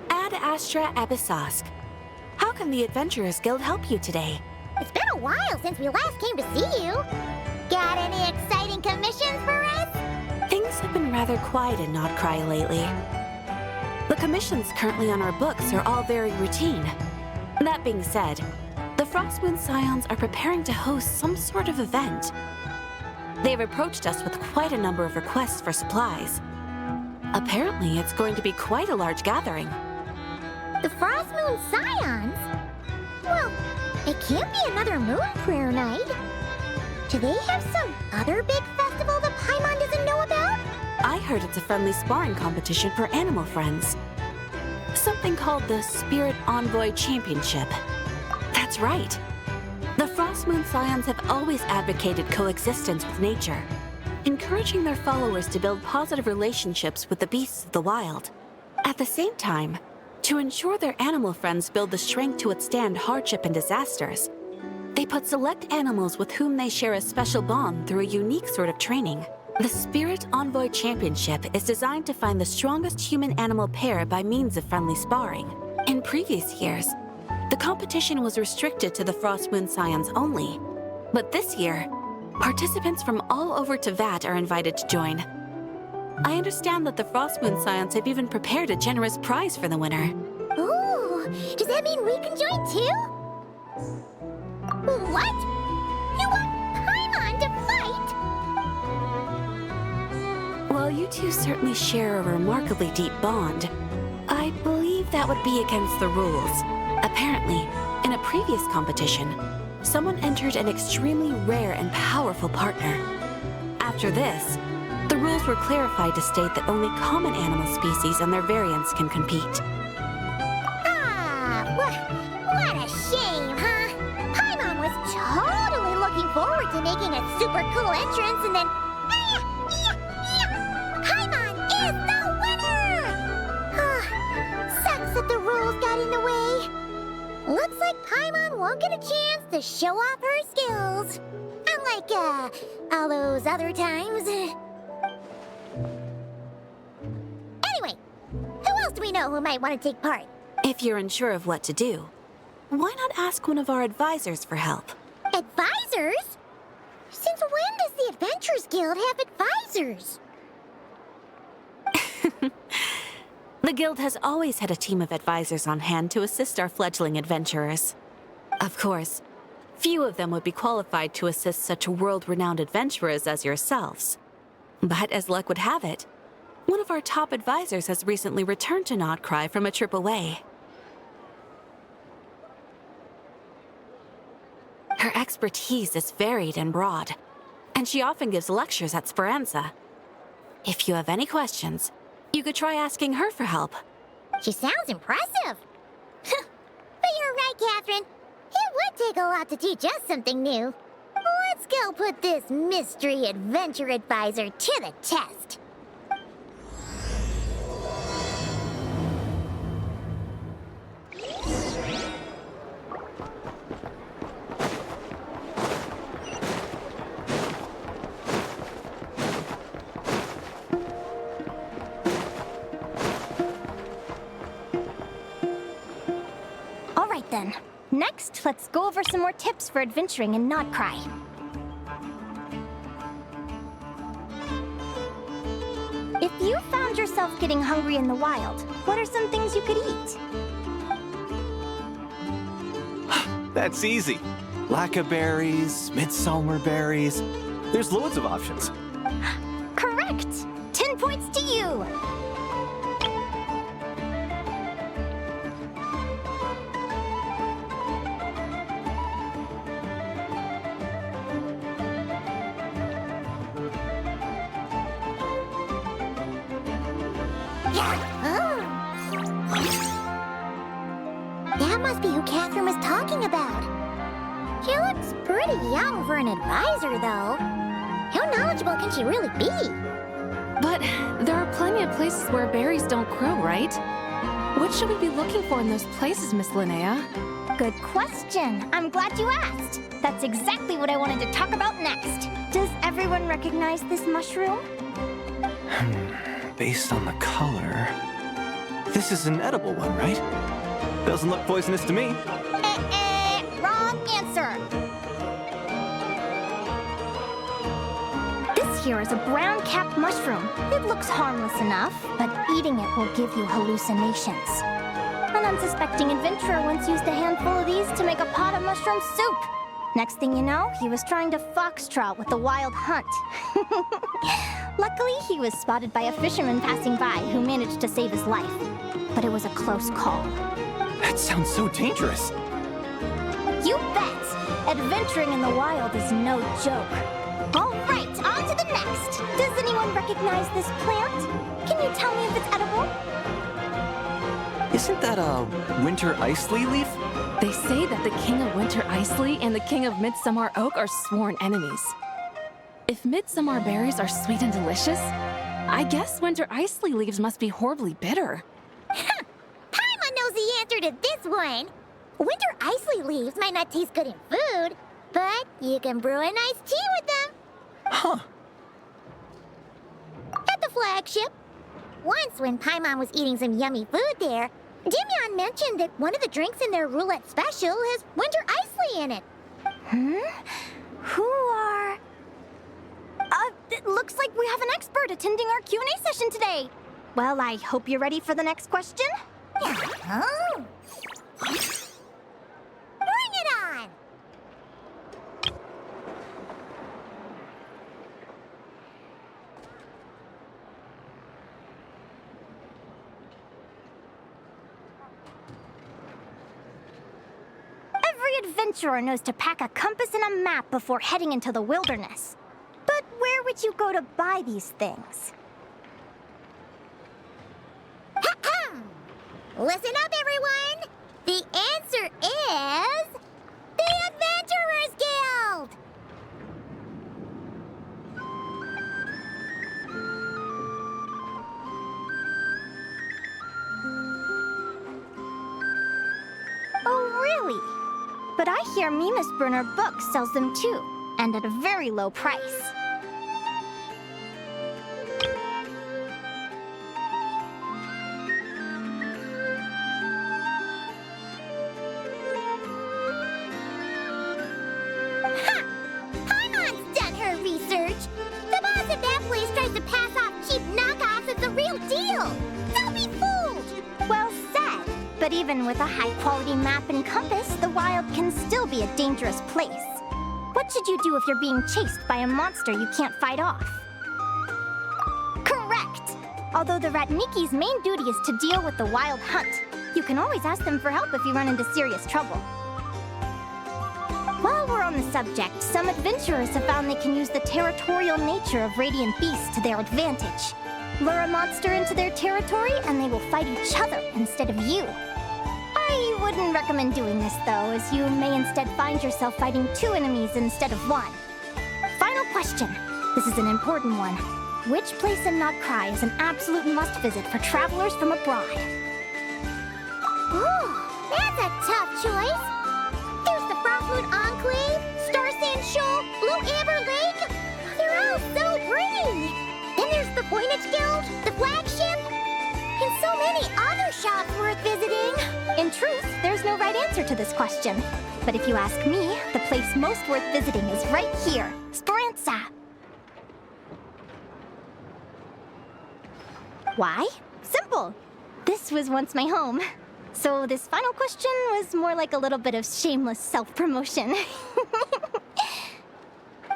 Ad Astra Abyssosque. How can the Adventurers Guild help you today? It's been a while since we last came to see you. Got any exciting commissions for us? Things have been rather quiet in Notcry lately. The commissions currently on our books are all very routine. That being said, the Frostmoon Scions are preparing to host some sort of event. They've approached us with quite a number of requests for supplies. Apparently, it's going to be quite a large gathering. The Frostmoon Scions? Well, it can't be another Moon Prayer Night. Do they have some other big festival that Paimon doesn't know about? I heard it's a friendly sparring competition for animal friends. Something called the Spirit Envoy Championship. That's right. The Frostmoon Scions have always advocated coexistence with nature, encouraging their followers to build positive relationships with the beasts of the wild. At the same time, to ensure their animal friends build the strength to withstand hardship and disasters, they put select animals with whom they share a special bond through a unique sort of training. The Spirit Envoy Championship is designed to find the strongest human-animal pair by means of friendly sparring. In previous years, the competition was restricted to the Frostmoon Scions only. But this year, participants from all over Teyvat are invited to join. I understand that the Frostmoon Scions have even prepared a generous prize for the winner. Ooh, does that mean we can join too? What? You want Paimon to fight? While you two certainly share a remarkably deep bond, I believe that would be against the rules. Apparently, in a previous competition, someone entered an extremely rare and powerful partner. After this, the rules were clarified to state that only common animal species and their variants can compete. Ah, what a shame, huh? Paimon was totally looking forward to making a super cool entrance, and then Paimon is the winner! Sucks that the rules got in the way. Looks like Paimon won't get a chance to show off her skills. Unlike, all those other times. Anyway, who else do we know who might want to take part? If you're unsure of what to do, why not ask one of our advisors for help? Advisors? Since when does the Adventurers Guild have advisors? The Guild has always had a team of advisors on hand to assist our fledgling adventurers. Of course, few of them would be qualified to assist such world-renowned adventurers as yourselves. But as luck would have it, one of our top advisors has recently returned to Notcry from a trip away. Her expertise is varied and broad, and she often gives lectures at Speranza. If you have any questions, you could try asking her for help. She sounds impressive. But you're right, Catherine. It would take a lot to teach us something new. Let's go put this mystery adventure advisor to the test. Then, next, let's go over some more tips for adventuring in Notcry. If you found yourself getting hungry in the wild, what are some things you could eat? That's easy. Lacca berries, midsummer berries. There's loads of options. Correct! 10 points to you! That must be who Catherine was talking about. She looks pretty young for an advisor, though. How knowledgeable can she really be? But there are plenty of places where berries don't grow, right? What should we be looking for in those places, Miss Linnea? Good question. I'm glad you asked. That's exactly what I wanted to talk about next. Does everyone recognize this mushroom? Based on the color... This is an edible one, right? Doesn't look poisonous to me. Wrong answer. This here is a brown-capped mushroom. It looks harmless enough, but eating it will give you hallucinations. An unsuspecting adventurer once used a handful of these to make a pot of mushroom soup. Next thing you know, he was trying to foxtrot with the wild hunt. Luckily, he was spotted by a fisherman passing by who managed to save his life. But it was a close call. That sounds so dangerous. You bet! Adventuring in the wild is no joke. All right, on to the next. Does anyone recognize this plant? Can you tell me if it's edible? Isn't that a winter ice-lea leaf? They say that the King of Winter Icely and the King of Midsummer Oak are sworn enemies. If midsummer berries are sweet and delicious, I guess winter Icely leaves must be horribly bitter. Paimon knows the answer to this one. Winter Icely leaves might not taste good in food, but you can brew a nice tea with them. Huh. At the flagship. Once when Paimon was eating some yummy food there, Dimyon mentioned that one of the drinks in their roulette special has winter Icely in it. Who are... it looks like we have an expert attending our Q&A session today. Well, I hope you're ready for the next question. Oh. Bring it on! Every adventurer knows to pack a compass and a map before heading into the wilderness. But where would you go to buy these things? Listen up, everyone! The answer is... the Adventurers Guild! Oh, really? But I hear Mimas Burner Books sells them too, and at a very low price. Paimon's done her research. The boss at that place tries to pass off cheap knockoffs as the real deal. Don't be fooled! Well said. But even with a high-quality map and compass, the wild can still be a dangerous place. What should you do if you're being chased by a monster you can't fight off? Correct! Although the Ratniki's main duty is to deal with the wild hunt, you can always ask them for help if you run into serious trouble. While we're on the subject, some adventurers have found they can use the territorial nature of radiant beasts to their advantage. Lure a monster into their territory and they will fight each other instead of you. I wouldn't recommend doing this though, as you may instead find yourself fighting two enemies instead of one. Final question. This is an important one. Which place in Notcry is an absolute must-visit for travelers from abroad? Ooh, that's a tough choice. There's the Frostmoon Enclave, Star Sand Shoal, Blue Amber Lake. They're all so pretty. Then there's the Voynich Guild, the flagship, and so many other shops worth visiting. In truth, there's no right answer to this question. But if you ask me, the place most worth visiting is right here, Speranza. Why? Simple. This was once my home. So this final question was more like a little bit of shameless self-promotion.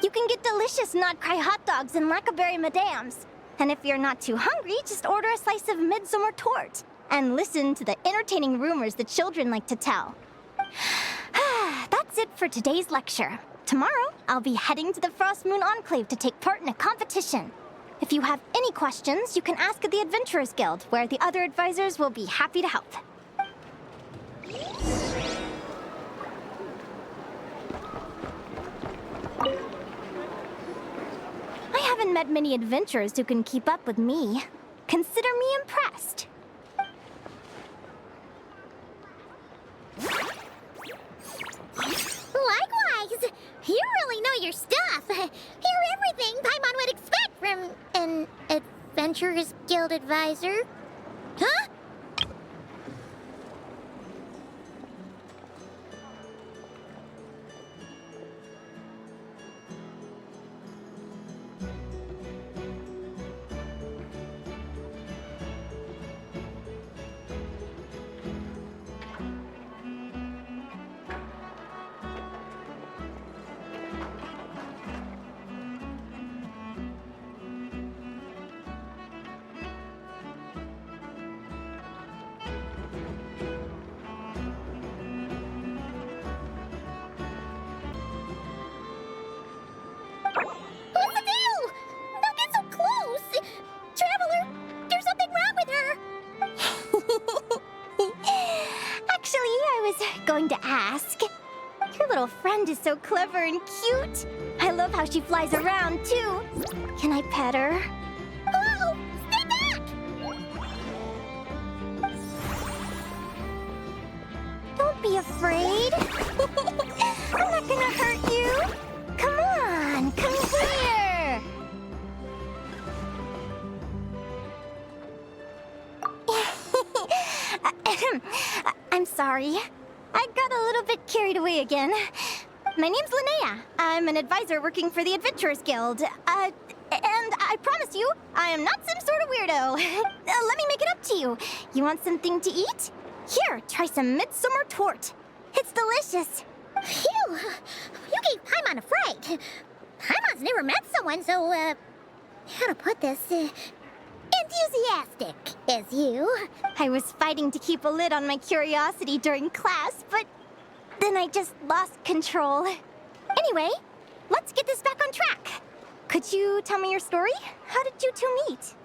You can get delicious Notcry hot dogs and Lackaberry Madams. And if you're not too hungry, just order a slice of Midsummer Tort. And listen to the entertaining rumors the children like to tell. That's it for today's lecture. Tomorrow, I'll be heading to the Frostmoon Enclave to take part in a competition. If you have any questions, you can ask at the Adventurers Guild, where the other advisors will be happy to help. I haven't met many adventurers who can keep up with me. Consider me impressed. your stuff. You're everything Paimon would expect from an Adventurers Guild advisor. Huh? What's the deal? Don't get so close! Traveler, there's something wrong with her! Actually, I was going to ask. Your little friend is so clever and cute. I love how she flies around, too. Can I pet her? Oh, stay back! Don't be afraid. I'm not gonna hurt you. Come on, come here. I'm sorry. I got a little bit carried away again. My name's Linnea. I'm an advisor working for the Adventurers Guild. And I promise you, I am not some sort of weirdo. Let me make it up to you. You want something to eat? Here, try some midsummer tort. It's delicious. Phew! You gave Paimon a fright. Paimon's never met someone so, how to put this, enthusiastic as you. I was fighting to keep a lid on my curiosity during class, but then I just lost control. Anyway, let's get this back on track. Could you tell me your story? How did you two meet?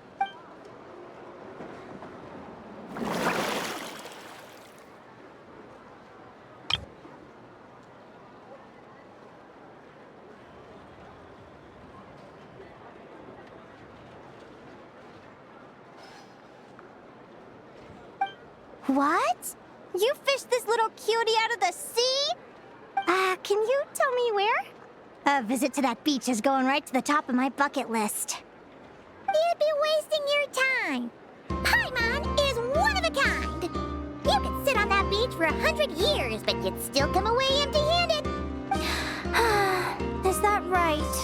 What? You fished this little cutie out of the sea? Can you tell me where? A visit to that beach is going right to the top of my bucket list. You'd be wasting your time. Paimon is one of a kind. You could sit on that beach for 100 years, but you'd still come away empty-handed. Is that right?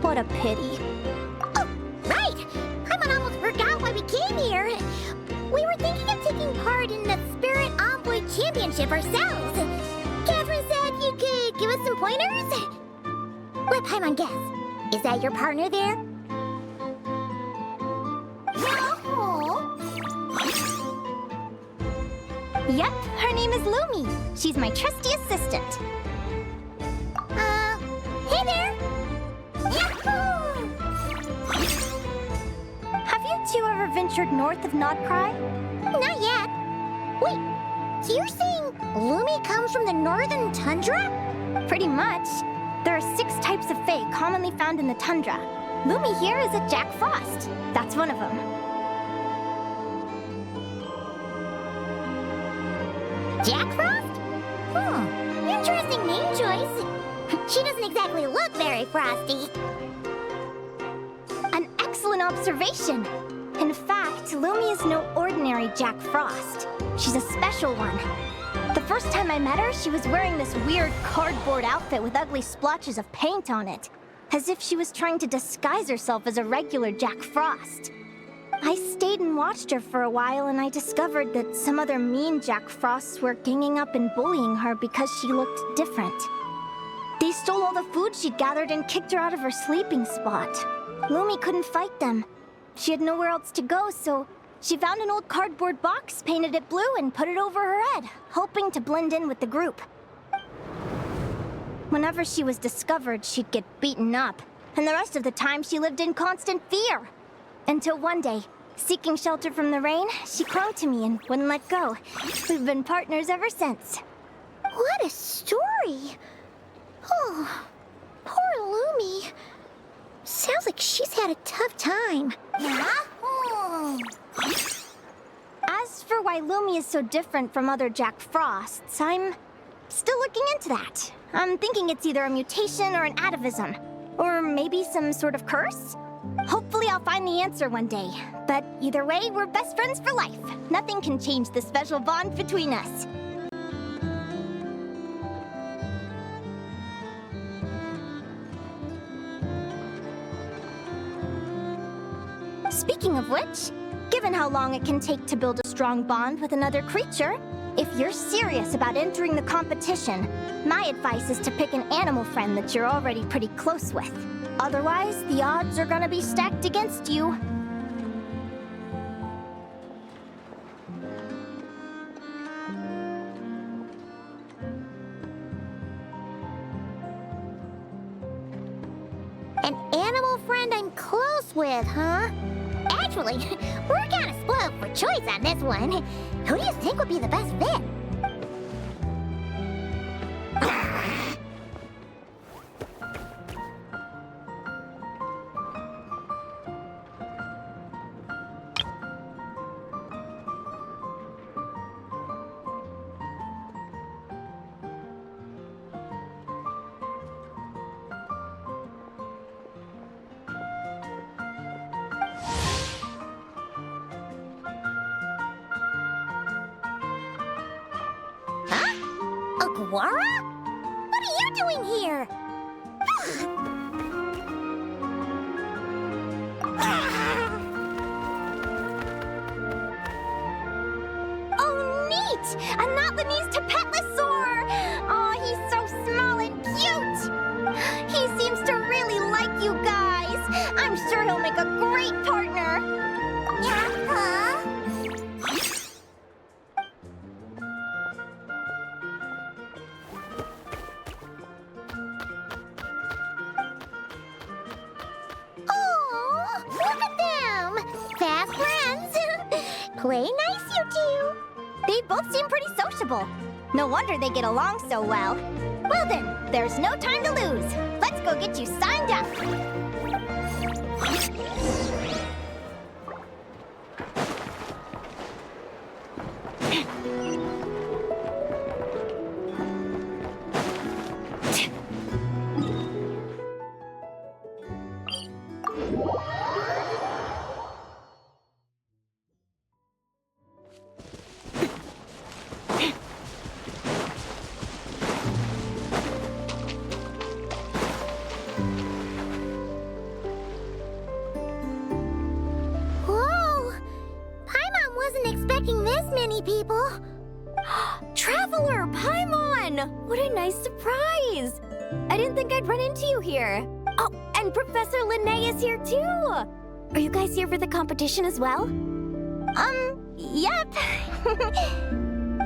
What a pity. Oh, right! Paimon almost forgot why we came here. We were thinking of taking part in the Spirit Envoy Championship ourselves. Catherine said you could give us some pointers. Let Paimon guess. Is that your partner there? Yep, her name is Lumi. She's my trusty assistant. Hey there! Yahoo! Have you two ever ventured north of Nodcry? Not yet. Wait, so you're saying Lumi comes from the northern tundra? Pretty much. There are 6 types of Fae commonly found in the tundra. Lumi here is a Jack Frost. That's one of them. Jack Frost? Interesting name choice. She doesn't exactly look very frosty. An excellent observation. In fact, Lumi is no ordinary Jack Frost. She's a special one. The first time I met her, she was wearing this weird cardboard outfit with ugly splotches of paint on it, as if she was trying to disguise herself as a regular Jack Frost. I stayed and watched her for a while, and I discovered that some other mean Jack Frosts were ganging up and bullying her because she looked different. They stole all the food she'd gathered and kicked her out of her sleeping spot. Lumi couldn't fight them. She had nowhere else to go, so she found an old cardboard box, painted it blue, and put it over her head, hoping to blend in with the group. Whenever she was discovered, she'd get beaten up, and the rest of the time she lived in constant fear. Until one day, seeking shelter from the rain, she clung to me and wouldn't let go. We've been partners ever since. What a story! Oh, poor Lumi. Sounds like she's had a tough time. As for why Lumi is so different from other Jack Frosts, I'm still looking into that. I'm thinking it's either a mutation or an atavism. Or maybe some sort of curse? Hopefully I'll find the answer one day. But either way, we're best friends for life. Nothing can change the special bond between us. Speaking of which, given how long it can take to build a strong bond with another creature, if you're serious about entering the competition, my advice is to pick an animal friend that you're already pretty close with. Otherwise, the odds are gonna be stacked against you. An animal friend I'm close with, huh? Actually, we're kind of split up for choice on this one. Who do you think would be the best fit? Aguara? What are you doing here? Oh, neat! A Notlanese Tapetlosaur! Oh, he's so small and cute! He seems to really like you guys. I'm sure he'll make a great partner. Yeah, oh, look at them! Fast friends! Play nice, you two! They both seem pretty sociable. No wonder they get along so well. Well then, there's no time to lose. Let's go get you signed up. Whoa! Paimon wasn't expecting this many people. Traveler, Paimon! What a nice surprise! I didn't think I'd run into you here. Oh, and Professor Linnae is here too! Are you guys here for the competition as well? Yep.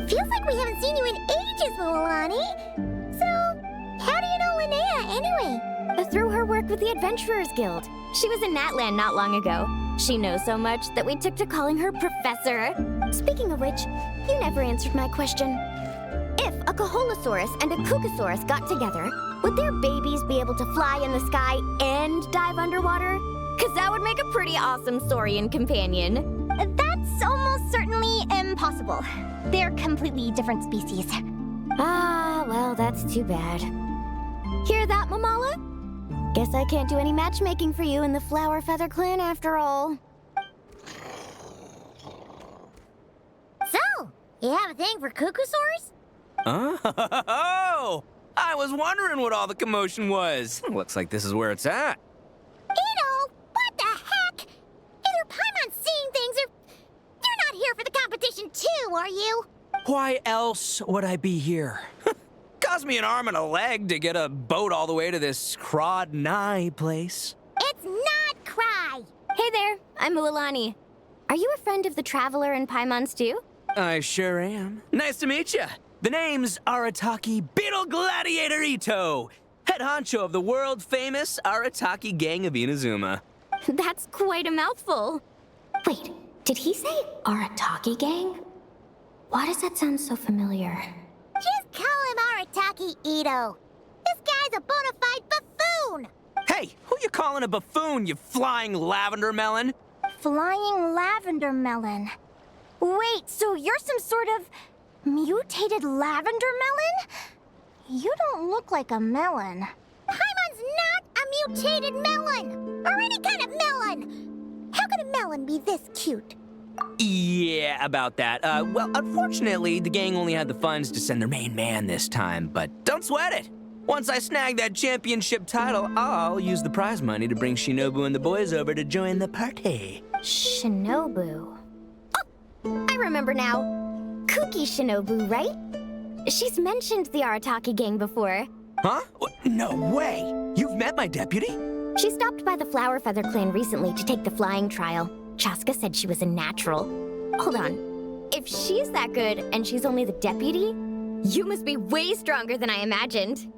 Feels like we haven't seen you in ages, Milani. So, how do you know Linnea anyway? Through her work with the Adventurers Guild. She was in Natland not long ago. She knows so much that we took to calling her Professor. Speaking of which, you never answered my question. If a Caholosaurus and a Kookasaurus got together, would their babies be able to fly in the sky and dive underwater? Because that would make a pretty awesome Saurian companion. That's almost certainly impossible. They're completely different species. Ah, well, that's too bad. Hear that, Mamala? Guess I can't do any matchmaking for you in the Flower Feather Clan after all. So, you have a thing for Kookasaurs? Oh! I was wondering what all the commotion was. Looks like this is where it's at. Ito, what the heck? Either Paimon's seeing things or you're not here for the competition too, are you? Why else would I be here? Cost me an arm and a leg to get a boat all the way to this Crod Nye place. It's not Cry. Hey there, I'm Mualani. Are you a friend of the Traveler and Paimon's too? I sure am. Nice to meet you. The name's Arataki Beetle Gladiator Ito, head honcho of the world-famous Arataki Gang of Inazuma. That's quite a mouthful. Wait, did he say Arataki Gang? Why does that sound so familiar? Just call him Arataki Ito. This guy's a bona fide buffoon. Hey, who you calling a buffoon, you flying lavender melon? Flying lavender melon. Wait, so you're some sort of mutated lavender melon? You don't look like a melon. Paimon's not a mutated melon! Or any kind of melon! How could a melon be this cute? Yeah, about that. Well, unfortunately, the gang only had the funds to send their main man this time, but don't sweat it. Once I snag that championship title, I'll use the prize money to bring Shinobu and the boys over to join the party. Shinobu. Oh, I remember now. Kuki Shinobu, right? She's mentioned the Arataki gang before. Huh? No way! You've met my deputy? She stopped by the Flower Feather clan recently to take the flying trial. Chaska said she was a natural. Hold on. If she's that good and she's only the deputy, you must be way stronger than I imagined.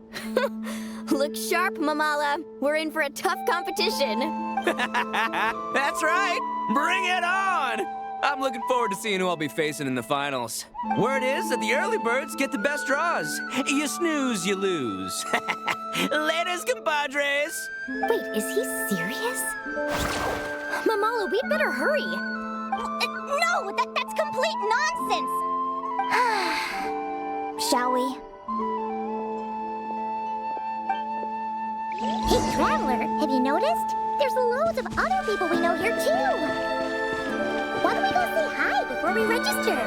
Look sharp, Mamala. We're in for a tough competition. That's right! Bring it on! I'm looking forward to seeing who I'll be facing in the finals. Word is that the early birds get the best draws. You snooze, you lose. Laters, compadres! Wait, is he serious? Mamala, we'd better hurry. No, that's complete nonsense! Shall we? Hey, Traveler, have you noticed? There's loads of other people we know here, too. Why don't we go say hi before we register?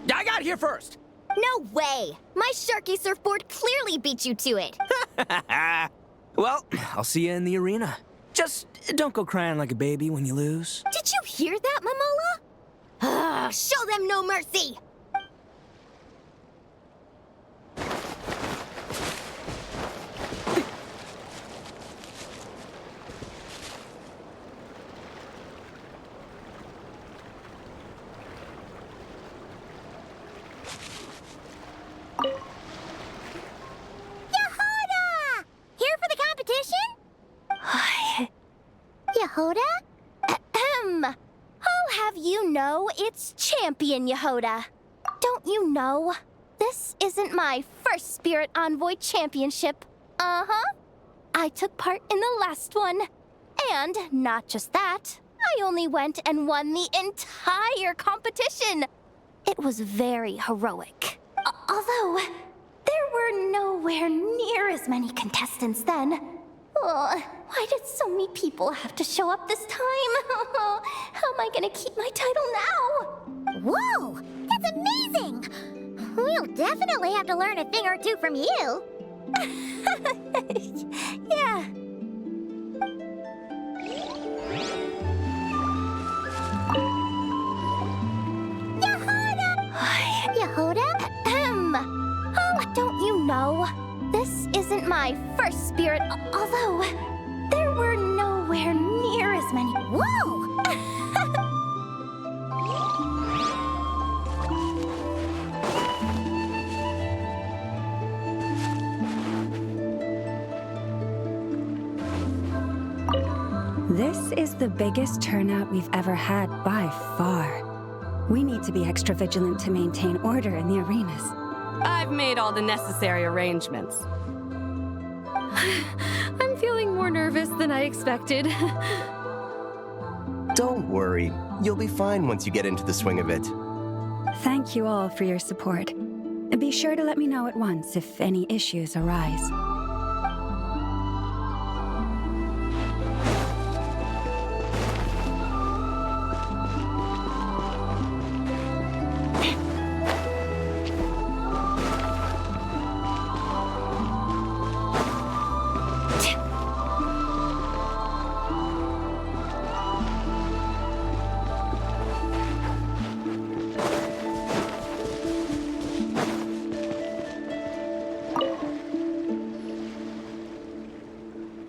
I got here first! No way! My Sharky surfboard clearly beat you to it. Well, I'll see you in the arena. Just don't go crying like a baby when you lose. Did you hear that, Mamala? Ah, show them no mercy! Yehoda! Here for the competition? Yehoda? Ahem. I'll have you know it's Champion Yehoda. Don't you know? This isn't my first Spirit Envoy Championship. Uh-huh. I took part in the last one. And not just that, I only went and won the entire competition. It was very heroic. Although, there were nowhere near as many contestants then. Oh, why did so many people have to show up this time? How am I gonna keep my title now? Whoa! That's amazing! We'll definitely have to learn a thing or two from you. Yeah. Yehoda? Ahem. Oh, don't you know? This isn't my first spirit, although there were nowhere near as many. Whoa! This is the biggest turnout we've ever had by far. We need to be extra vigilant to maintain order in the arenas. I've made all the necessary arrangements. I'm feeling more nervous than I expected. Don't worry. You'll be fine once you get into the swing of it. Thank you all for your support. Be sure to let me know at once if any issues arise.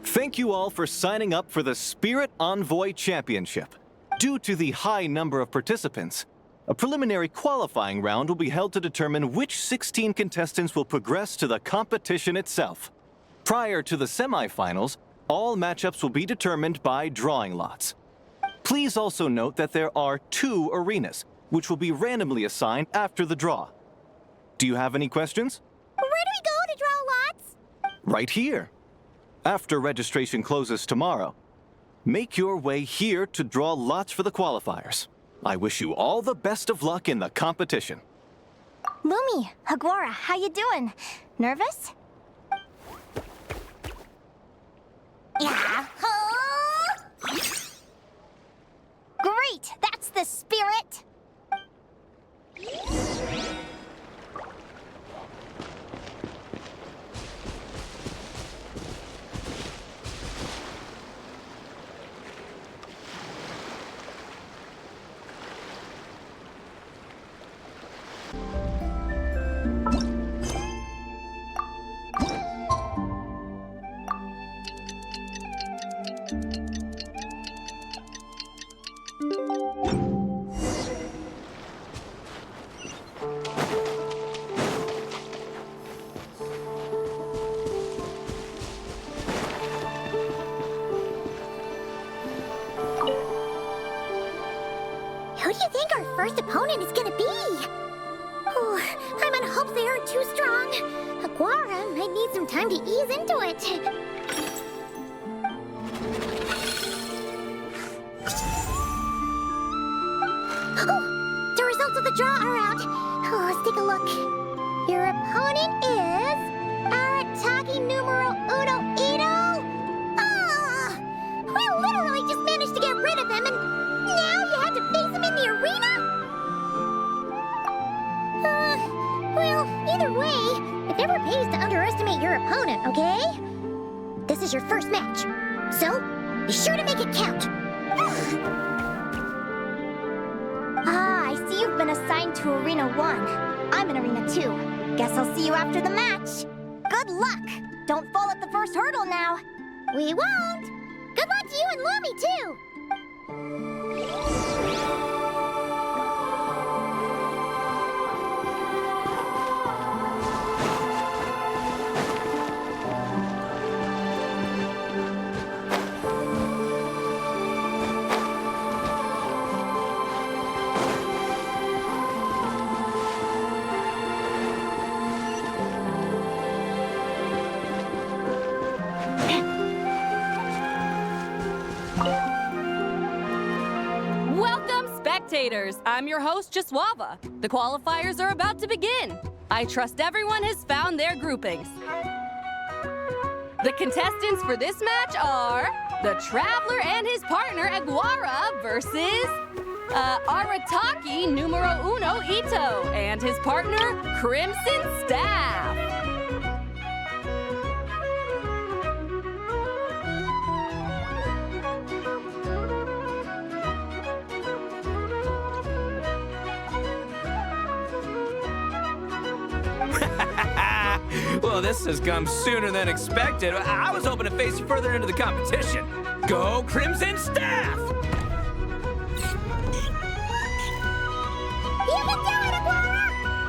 Thank you all for signing up for the Spirit Envoy Championship. Due to the high number of participants, a preliminary qualifying round will be held to determine which 16 contestants will progress to the competition itself. Prior to the semifinals, all matchups will be determined by drawing lots. Please also note that there are 2 arenas, which will be randomly assigned after the draw. Do you have any questions? Where do we go to draw lots? Right here. After registration closes tomorrow, make your way here to draw lots for the qualifiers. I wish you all the best of luck in the competition. Lumi, Aguara, how you doing? Nervous? Yeah. Great! That's the spirit! Who do you think our first opponent is gonna be? Oh, I'm in hopes they aren't too strong. Aguara might need some time to ease into it. Oh, the results of the draw are out. Oh, let's take a look. Your opponent is Arataki numero uno Ito. Ah, we literally just managed to get rid of him, and now you have to face him in the arena? Well, either way, it never pays to underestimate your opponent, okay? This is your first match, so be sure to make it count. Ah, I see you've been assigned to Arena 1. I'm in Arena 2. Guess I'll see you after the match. Good luck! Don't fall at the first hurdle now. We won't. Good luck to you and Lumi, too. Welcome, spectators! I'm your host, Jaswava. The qualifiers are about to begin. I trust everyone has found their groupings. The contestants for this match are the Traveler and his partner, Aguara, versus Arataki numero uno Ito and his partner, Crimson Staff. Well, this has come sooner than expected. I was hoping to face you further into the competition. Go Crimson Staff! You can do it, Aguara!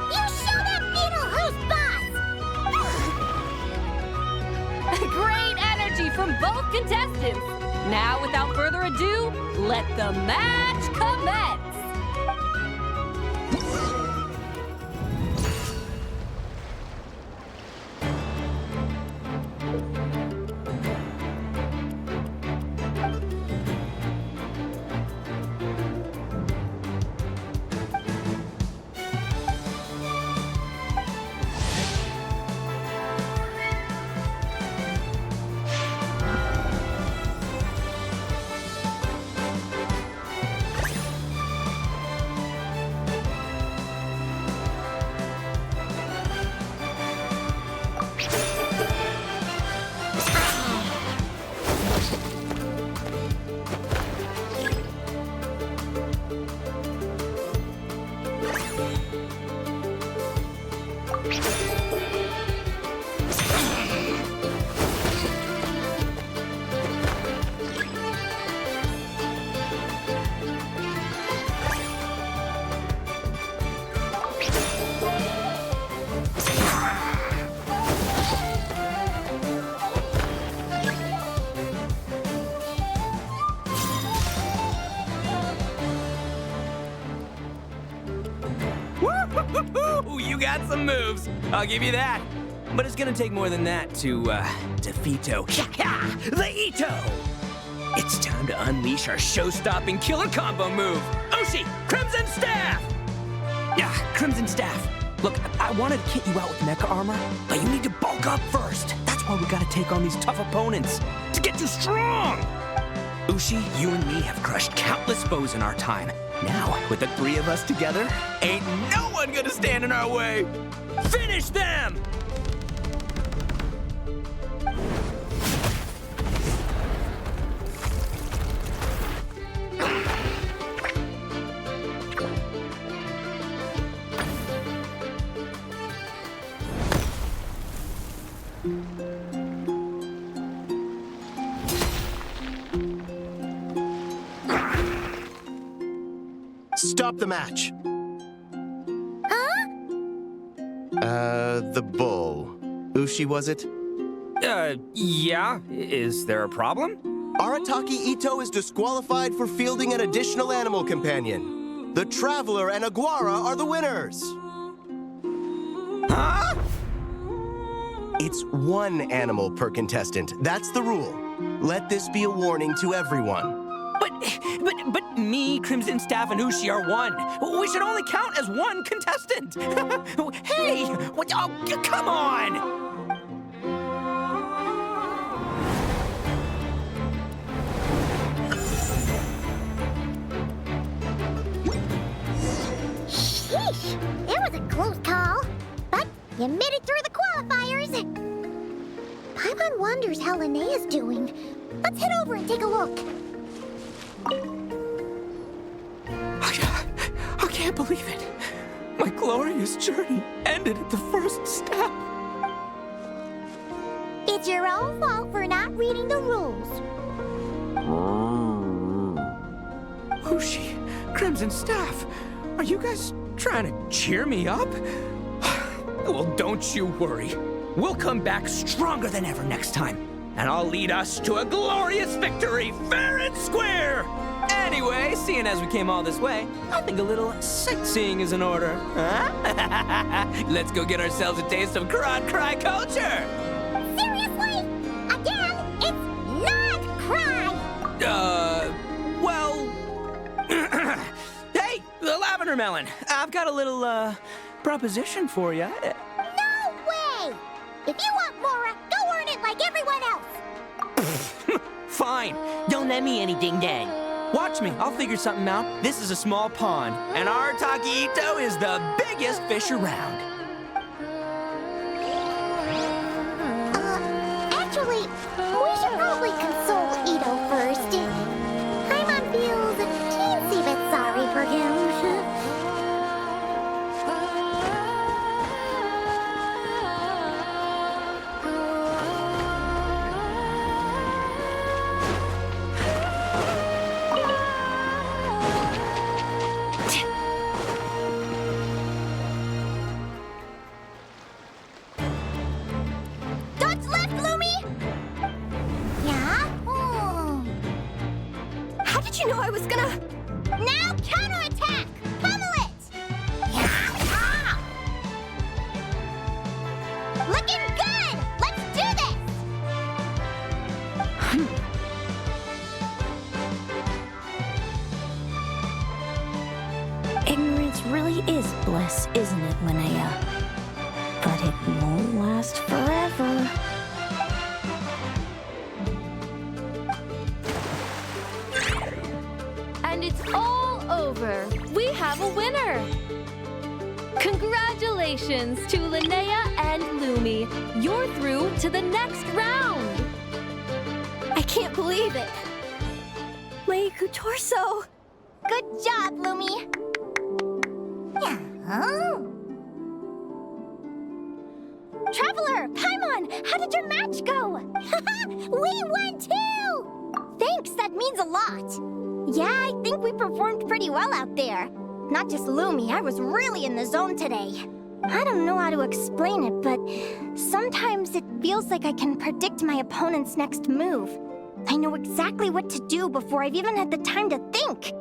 You show that beetle who's boss! Great energy from both contestants. Now, without further ado, let the match commence. awesome moves. I'll give you that. But it's gonna take more than that to defeato. The Ito! It's time to unleash our show-stopping killer combo move. Oshi, Crimson Staff! Yeah, Crimson Staff. Look, I wanted to kit you out with mecha armor, but you need to bulk up first. That's why we gotta take on these tough opponents to get you strong. Ushi, you and me have crushed countless foes in our time. Now, with the three of us together, ain't no one gonna stand in our way. Finish them! Stop the match. Huh? The bull. Ushi, was it? Yeah. Is there a problem? Arataki Ito is disqualified for fielding an additional animal companion. The Traveler and Aguara are the winners. Huh? It's one animal per contestant. That's the rule. Let this be a warning to everyone. But me, Crimson Staff, and Ushi are one. We should only count as one contestant. Hey, what? Oh, come on! Sheesh, it was a close call. But you made it through the qualifiers. Paimon wonders how Linnea's doing. Let's head over and take a look. I can't believe it. My glorious journey ended at the first step. It's your own fault for not reading the rules. Ushi, Crimson Staff, are you guys trying to cheer me up? Well, don't you worry. We'll come back stronger than ever next time, and I'll lead us to a glorious victory, fair and square! Anyway, seeing as we came all this way, I think a little sightseeing is in order, huh? Let's go get ourselves a taste of cry culture! Seriously? Again, it's not cry! Well... Hey, the Lavender Melon, I've got a little, proposition for you. No way! If you want Mora, go earn it like everyone else! Fine, don't let me any ding-dang. Watch me, I'll figure something out. This is a small pond, and Arataki Ito is the biggest fish around. Actually, we should probably console Ito first. Paimon feels a teensy bit sorry for him. Dodge left, Lumi! Yeah? How did you know I was gonna... Now counterattack! Pummel it! Yeah! Looking good! Let's do this! Ignorance really is bliss, isn't it, Linnea? But it won't last forever. And it's all over. We have a winner. Congratulations to Linnea and Lumi. You're through to the next round. I can't believe it. Leiku Torso. Good job, Lumi! Oh. Traveler, Paimon, how did your match go? We won too! Thanks, that means a lot. Yeah, I think we performed pretty well out there. Not just Lumi, I was really in the zone today. I don't know how to explain it, but sometimes it feels like I can predict my opponent's next move. I know exactly what to do before I've even had the time to think.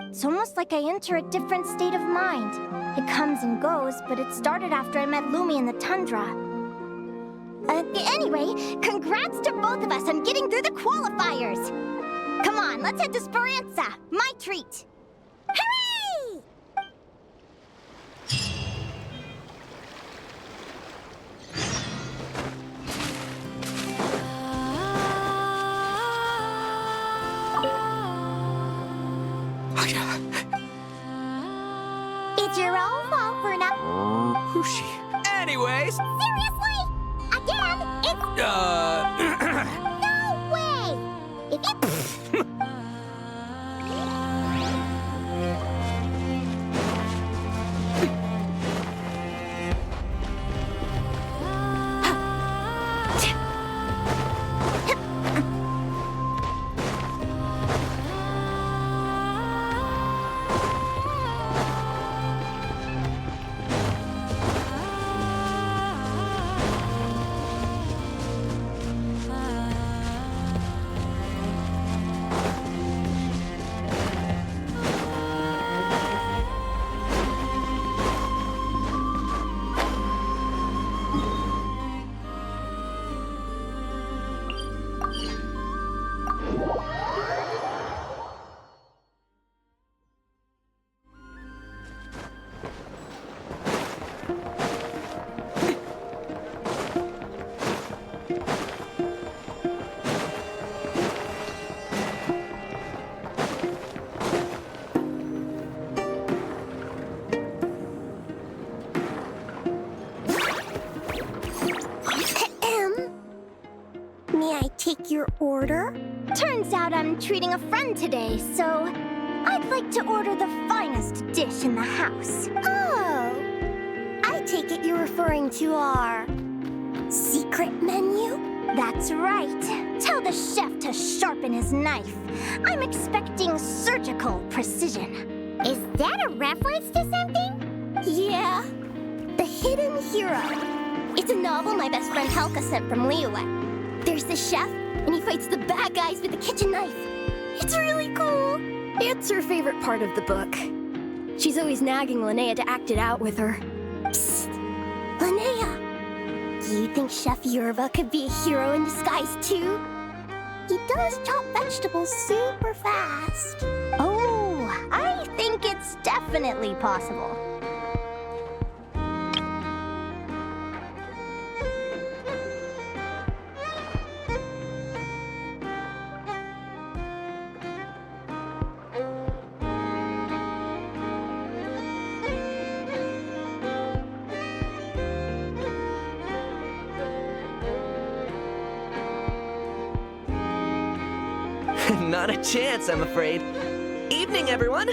It's almost like I enter a different state of mind. It comes and goes, but it started after I met Lumi in the tundra. Anyway, congrats to both of us on getting through the qualifiers! Come on, let's head to Speranza, my treat! Hooray! It's your own fault for not... Who's she? Anyways, Seriously? Again? It's... No way! If you... May I take your order? Turns out I'm treating a friend today, so I'd like to order the finest dish in the house. Oh, I take it you're referring to our secret menu? That's right. Tell the chef to sharpen his knife. I'm expecting surgical precision. Is that a reference to something? Yeah, The Hidden Hero. It's a novel my best friend Helka sent from Liyue. There's the chef, and he fights the bad guys with a kitchen knife. It's really cool. It's her favorite part of the book. She's always nagging Linnea to act it out with her. Psst, Linnea. Do you think Chef Yerba could be a hero in disguise too? He does chop vegetables super fast. Oh, I think it's definitely possible. Not a chance, I'm afraid. Evening, everyone.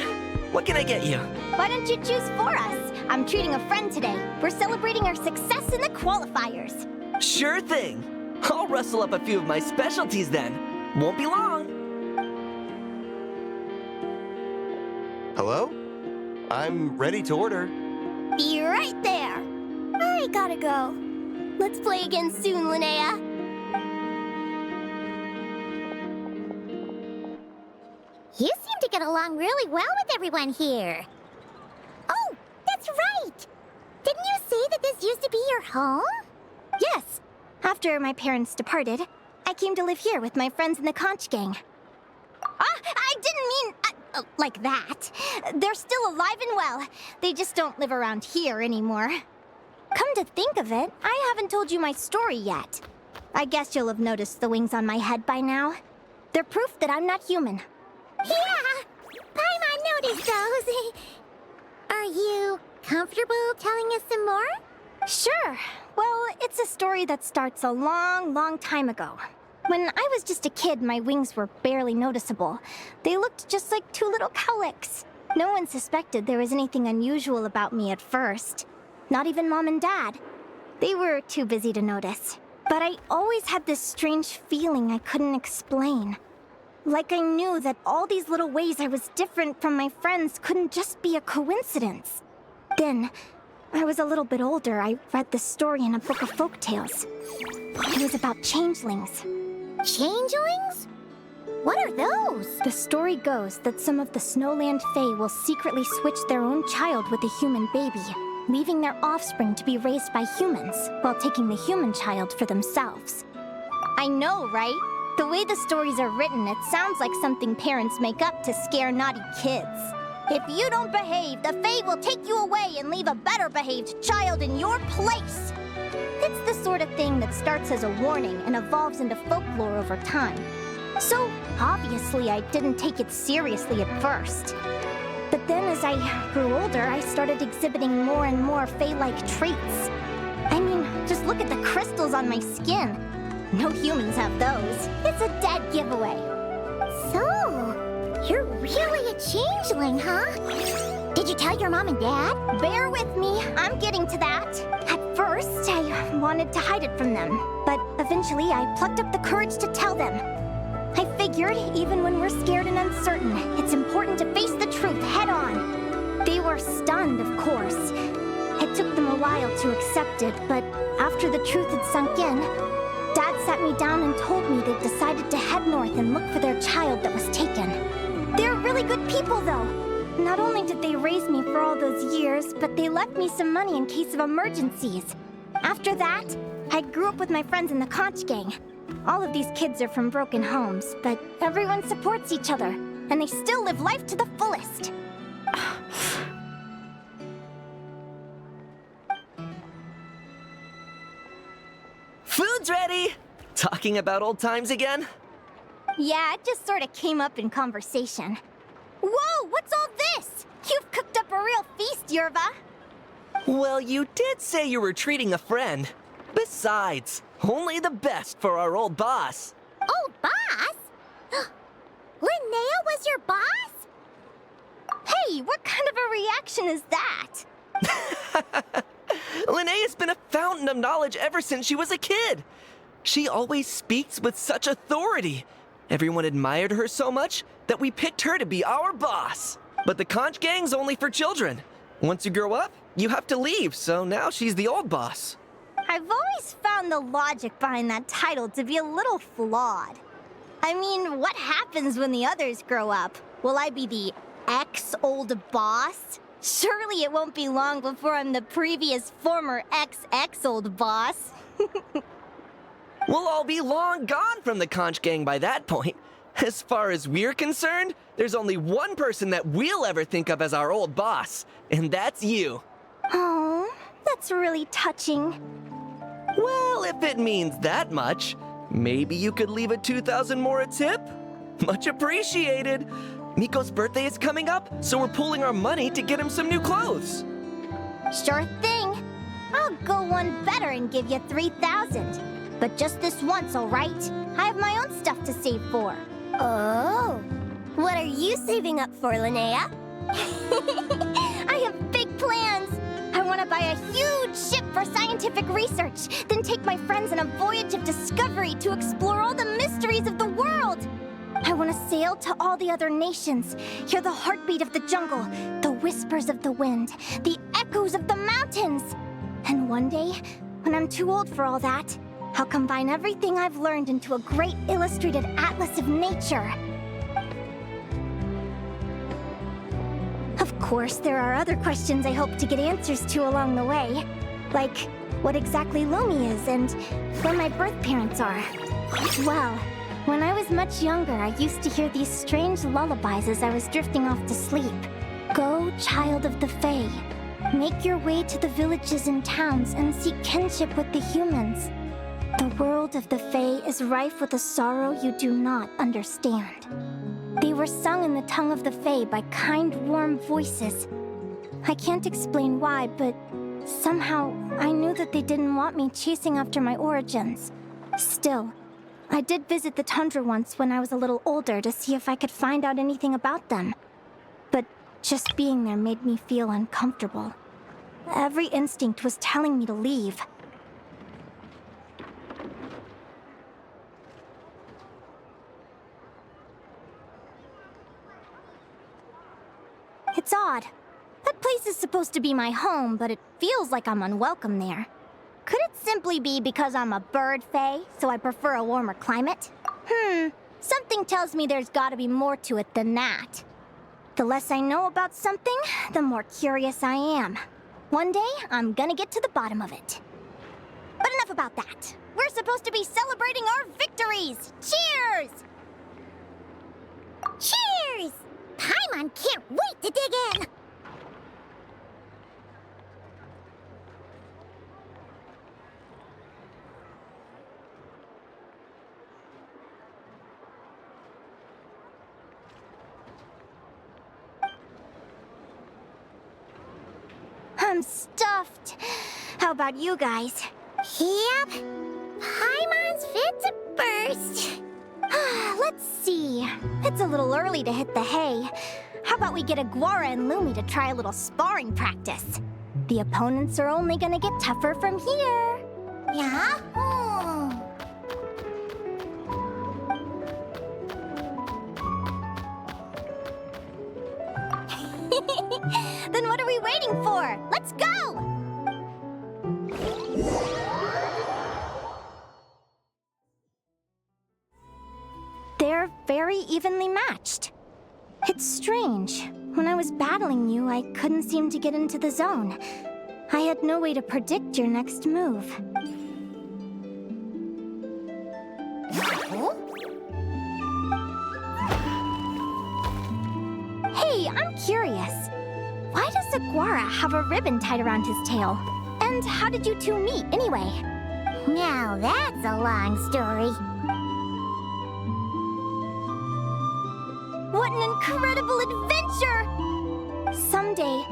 What can I get you? Why don't you choose for us? I'm treating a friend today. We're celebrating our success in the qualifiers. Sure thing. I'll rustle up a few of my specialties then. Won't be long. Hello? I'm ready to order. Be right there. I gotta go. Let's play again soon, Linnea. You seem to get along really well with everyone here. Oh, that's right! Didn't you say that this used to be your home? Yes. After my parents departed, I came to live here with my friends in the conch gang. I didn't mean like that. They're still alive and well. They just don't live around here anymore. Come to think of it, I haven't told you my story yet. I guess you'll have noticed the wings on my head by now. They're proof that I'm not human. Yeah! Paimon noticed those. Are you comfortable telling us some more? Sure. Well, it's a story that starts a long, long time ago. When I was just a kid, my wings were barely noticeable. They looked just like two little cowlicks. No one suspected there was anything unusual about me at first. Not even Mom and Dad. They were too busy to notice. But I always had this strange feeling I couldn't explain. Like I knew that all these little ways I was different from my friends couldn't just be a coincidence. Then, I was a little bit older, I read this story in a book of folktales. It was about changelings. Changelings? What are those? The story goes that some of the Snowland Fae will secretly switch their own child with a human baby, leaving their offspring to be raised by humans, while taking the human child for themselves. I know, right? The way the stories are written, it sounds like something parents make up to scare naughty kids. If you don't behave, the Fae will take you away and leave a better behaved child in your place. It's the sort of thing that starts as a warning and evolves into folklore over time. So, obviously, I didn't take it seriously at first. But then as I grew older, I started exhibiting more and more Fae-like traits. I mean, just look at the crystals on my skin. No humans have those. It's a dead giveaway. So, you're really a changeling, huh? Did you tell your mom and dad? Bear with me, I'm getting to that. At first, I wanted to hide it from them, but eventually I plucked up the courage to tell them. I figured, even when we're scared and uncertain, it's important to face the truth head on. They were stunned, of course. It took them a while to accept it, but after the truth had sunk in, Dad sat me down and told me they'd decided to head north and look for their child that was taken. They're really good people, though. Not only did they raise me for all those years, but they left me some money in case of emergencies. After that, I grew up with my friends in the Conch Gang. All of these kids are from broken homes, but everyone supports each other, and they still live life to the fullest. Food's ready! Talking about old times again? Yeah, it just sort of came up in conversation. Whoa, what's all this? You've cooked up a real feast, Yerva. Well, you did say you were treating a friend. Besides, only the best for our old boss. Old boss? Linnea was your boss? Hey, what kind of a reaction is that? Linnea's been a fountain of knowledge ever since she was a kid. She always speaks with such authority. Everyone admired her so much that we picked her to be our boss. But the Conch Gang's only for children. Once you grow up, you have to leave, so now she's the old boss. I've always found the logic behind that title to be a little flawed. I mean, what happens when the others grow up? Will I be the ex-old boss? Surely it won't be long before I'm the previous former ex-old boss. We'll all be long gone from the Conch Gang by that point. As far as we're concerned, there's only one person that we'll ever think of as our old boss, and that's you. Oh, that's really touching. Well, if it means that much, maybe you could leave a 2,000 more a tip? Much appreciated. Miko's birthday is coming up, so we're pooling our money to get him some new clothes. Sure thing. I'll go one better and give you 3,000. But just this once, all right? I have my own stuff to save for. Oh. What are you saving up for, Linnea? I have big plans. I want to buy a huge ship for scientific research, then take my friends on a voyage of discovery to explore all the mysteries of the world. I want to sail to all the other nations, hear the heartbeat of the jungle, the whispers of the wind, the echoes of the mountains. And one day, when I'm too old for all that, I'll combine everything I've learned into a great illustrated atlas of nature. Of course, there are other questions I hope to get answers to along the way. Like, what exactly Lumi is and where my birth parents are. Well, when I was much younger, I used to hear these strange lullabies as I was drifting off to sleep. Go, child of the Fae. Make your way to the villages and towns and seek kinship with the humans. The world of the Fae is rife with a sorrow you do not understand. They were sung in the tongue of the Fae by kind, warm voices. I can't explain why, but somehow I knew that they didn't want me chasing after my origins. Still, I did visit the tundra once when I was a little older to see if I could find out anything about them. But just being there made me feel uncomfortable. Every instinct was telling me to leave. It's odd. That place is supposed to be my home, but it feels like I'm unwelcome there. Could it simply be because I'm a bird fae, so I prefer a warmer climate? Something tells me there's gotta be more to it than that. The less I know about something, the more curious I am. One day, I'm gonna get to the bottom of it. But enough about that. We're supposed to be celebrating our victories! Cheers! Cheers! Paimon can't wait to dig in! I'm stuffed. How about you guys? Yep. Paimon's fit to burst. Let's see. It's a little early to hit the hay. How about we get Aguara and Lumi to try a little sparring practice? The opponents are only gonna get tougher from here. Yeah? Then what are we waiting for? Let's go! They're very evenly matched. It's strange. When I was battling you, I couldn't seem to get into the zone. I had no way to predict your next move. Hey, I'm curious. Why does Aguara have a ribbon tied around his tail? And how did you two meet, anyway? Now that's a long story. What an incredible adventure! Someday,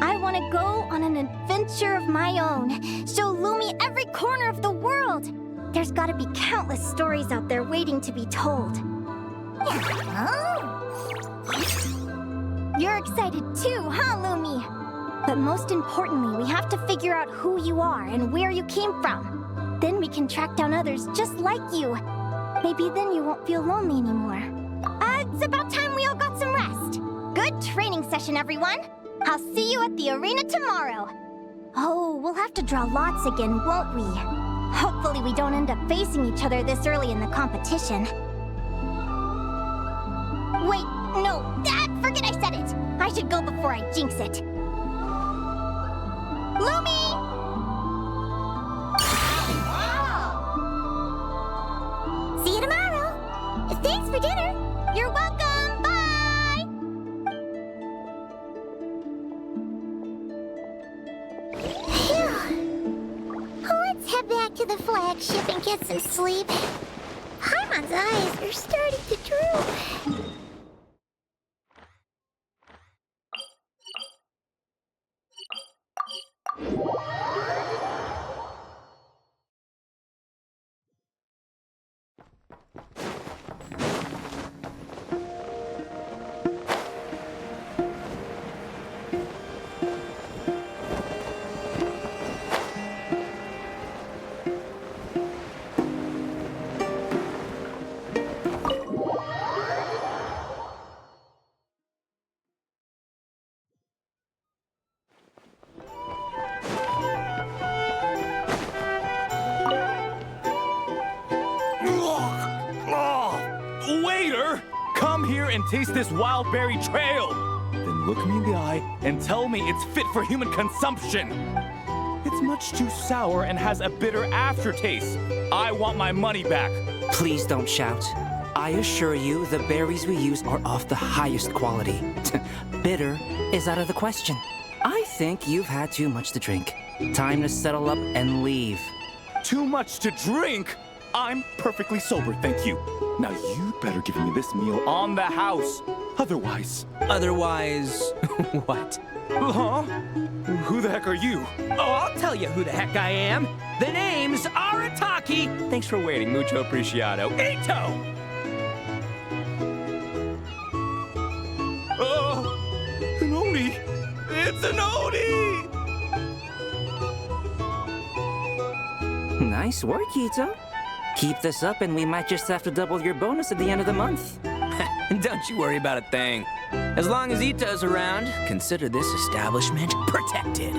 I want to go on an adventure of my own. Show Lumi every corner of the world. There's got to be countless stories out there waiting to be told. You're excited too, huh, Lumi? But most importantly, we have to figure out who you are and where you came from. Then we can track down others just like you. Maybe then you won't feel lonely anymore. It's about time we all got some rest. Good training session, everyone. I'll see you at the arena tomorrow. Oh, we'll have to draw lots again, won't we? Hopefully we don't end up facing each other this early in the competition. Wait, no, forget I said it. I should go before I jinx it. Lumi! See you tomorrow. Thanks for dinner. You're welcome! Bye! Phew. Let's head back to the flagship and get some sleep. Paimon's eyes are starting to droop. Waiter! Come here and taste this wild berry trail! Then look me in the eye and tell me it's fit for human consumption! It's much too sour and has a bitter aftertaste. I want my money back. Please don't shout. I assure you, the berries we use are of the highest quality. Bitter is out of the question. I think you've had too much to drink. Time to settle up and leave. Too much to drink? I'm perfectly sober, thank you. Now you'd better give me this meal on the house. Otherwise... Otherwise, what? Huh? Who the heck are you? Oh, I'll tell you who the heck I am. The name's Arataki. Thanks for waiting, mucho apreciado. Ito! An Oni! It's an Oni! Nice work, Ito. Keep this up and we might just have to double your bonus at the end of the month. Don't you worry about a thing. As long as Ito's around, consider this establishment protected.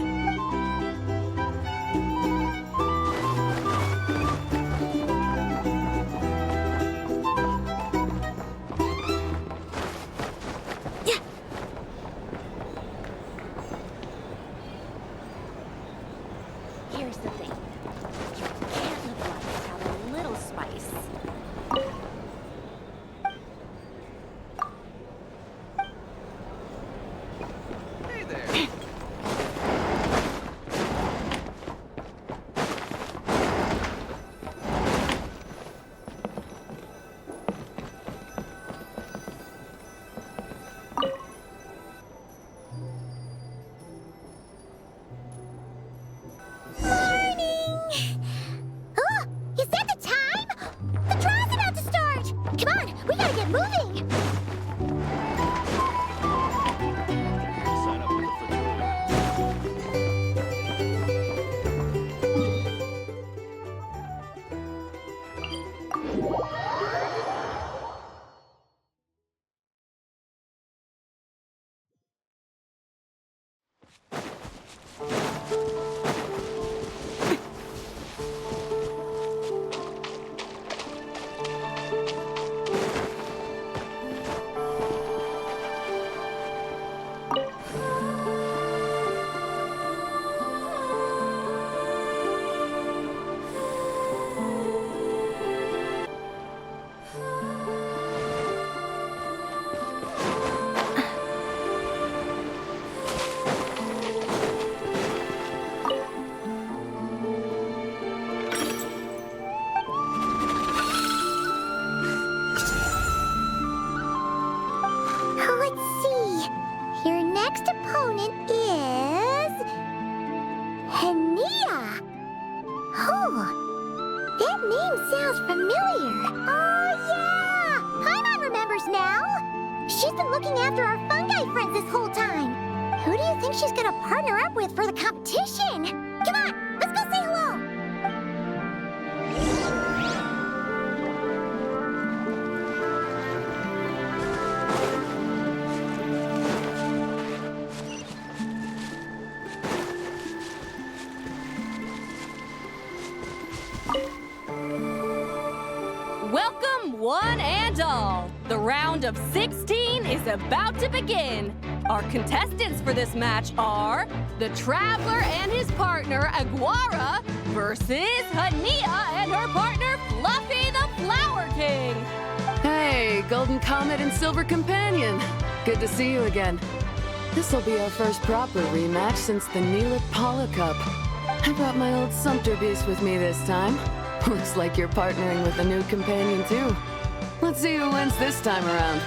Oh, that name sounds familiar. Oh, yeah! Paimon remembers now. She's been looking after our fungi friends this whole time. Who do you think she's gonna partner up with for the competition? Come on, let's go say hello. Welcome, one and all. The round of 16 is about to begin. Our contestants for this match are the Traveler and his partner, Aguara, versus Hania and her partner, Fluffy the Flower King. Hey, Golden Comet and Silver Companion. Good to see you again. This'll be our first proper rematch since the Neelit Paula Cup. I brought my old Sumpter Beast with me this time. Looks like you're partnering with a new companion, too. Let's see who wins this time around.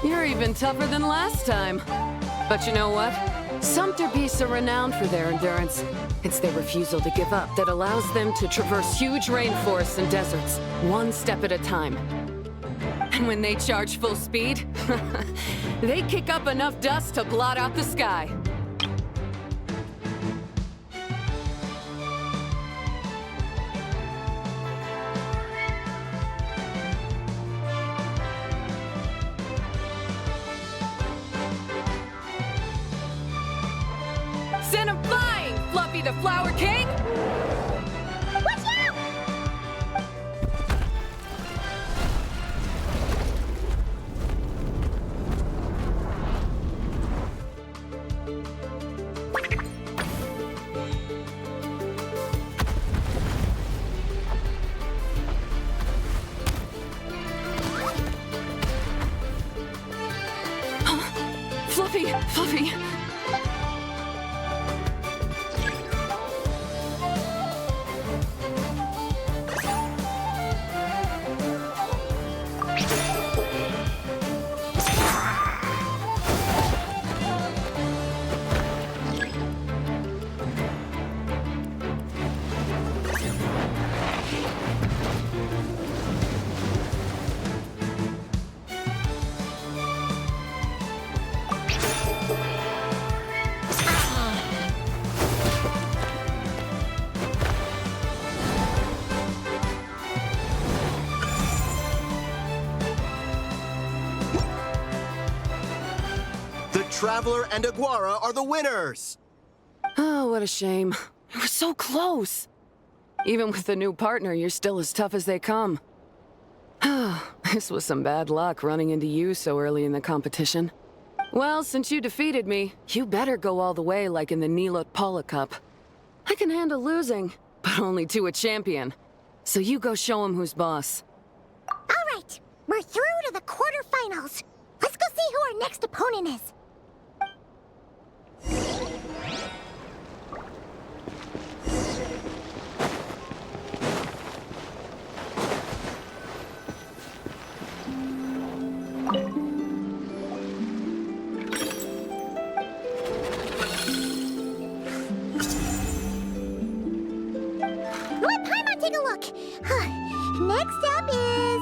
You're even tougher than last time. But you know what? Sumpter beasts are renowned for their endurance. It's their refusal to give up that allows them to traverse huge rainforests and deserts, one step at a time. And when they charge full speed, they kick up enough dust to blot out the sky. Send him flying, Fluffy the Flower King! Watch out! Fluffy! Traveler and Aguara are the winners! Oh, what a shame. You were so close. Even with the new partner, you're still as tough as they come. This was some bad luck running into you so early in the competition. Well, since you defeated me, you better go all the way like in the Neelit Paula Cup. I can handle losing, but only to a champion. So you go show him who's boss. All right, we're through to the quarterfinals. Let's go see who our next opponent is. Next up is...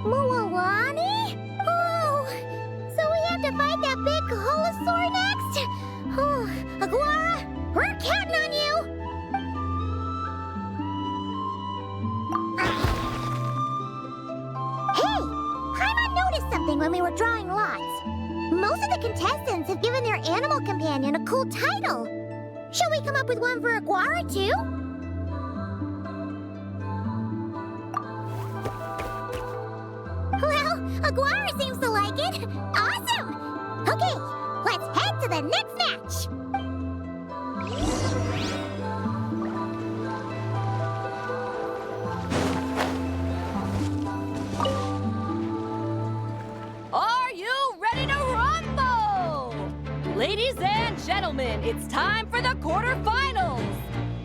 Mualani? Oh, so we have to fight that big Kaholosaur next? Oh, Aguara, we're counting on you! Hey, Paimon noticed something when we were drawing lots. Most of the contestants have given their animal companion a cool title. Shall we come up with one for Aguara, too? Well, Aguara seems to like it. Awesome! Okay, let's head to the next match. Are you ready to rumble? Ladies and gentlemen, it's time for the quarterfinals.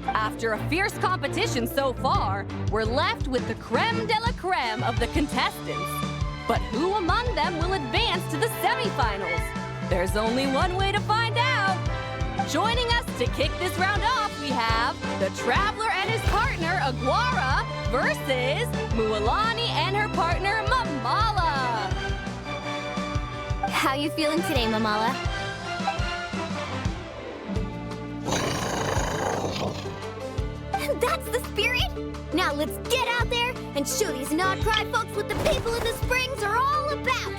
After a fierce competition so far, we're left with the creme de la creme of the contestants. But who among them will advance to the semifinals? There's only one way to find out. Joining us to kick this round off, we have the Traveler and his partner, Aguara, versus Mualani and her partner, Mamala. How you feeling today, Mamala? That's the spirit! Now let's get out there and show these Nod-Cry folks what the people in the Springs are all about!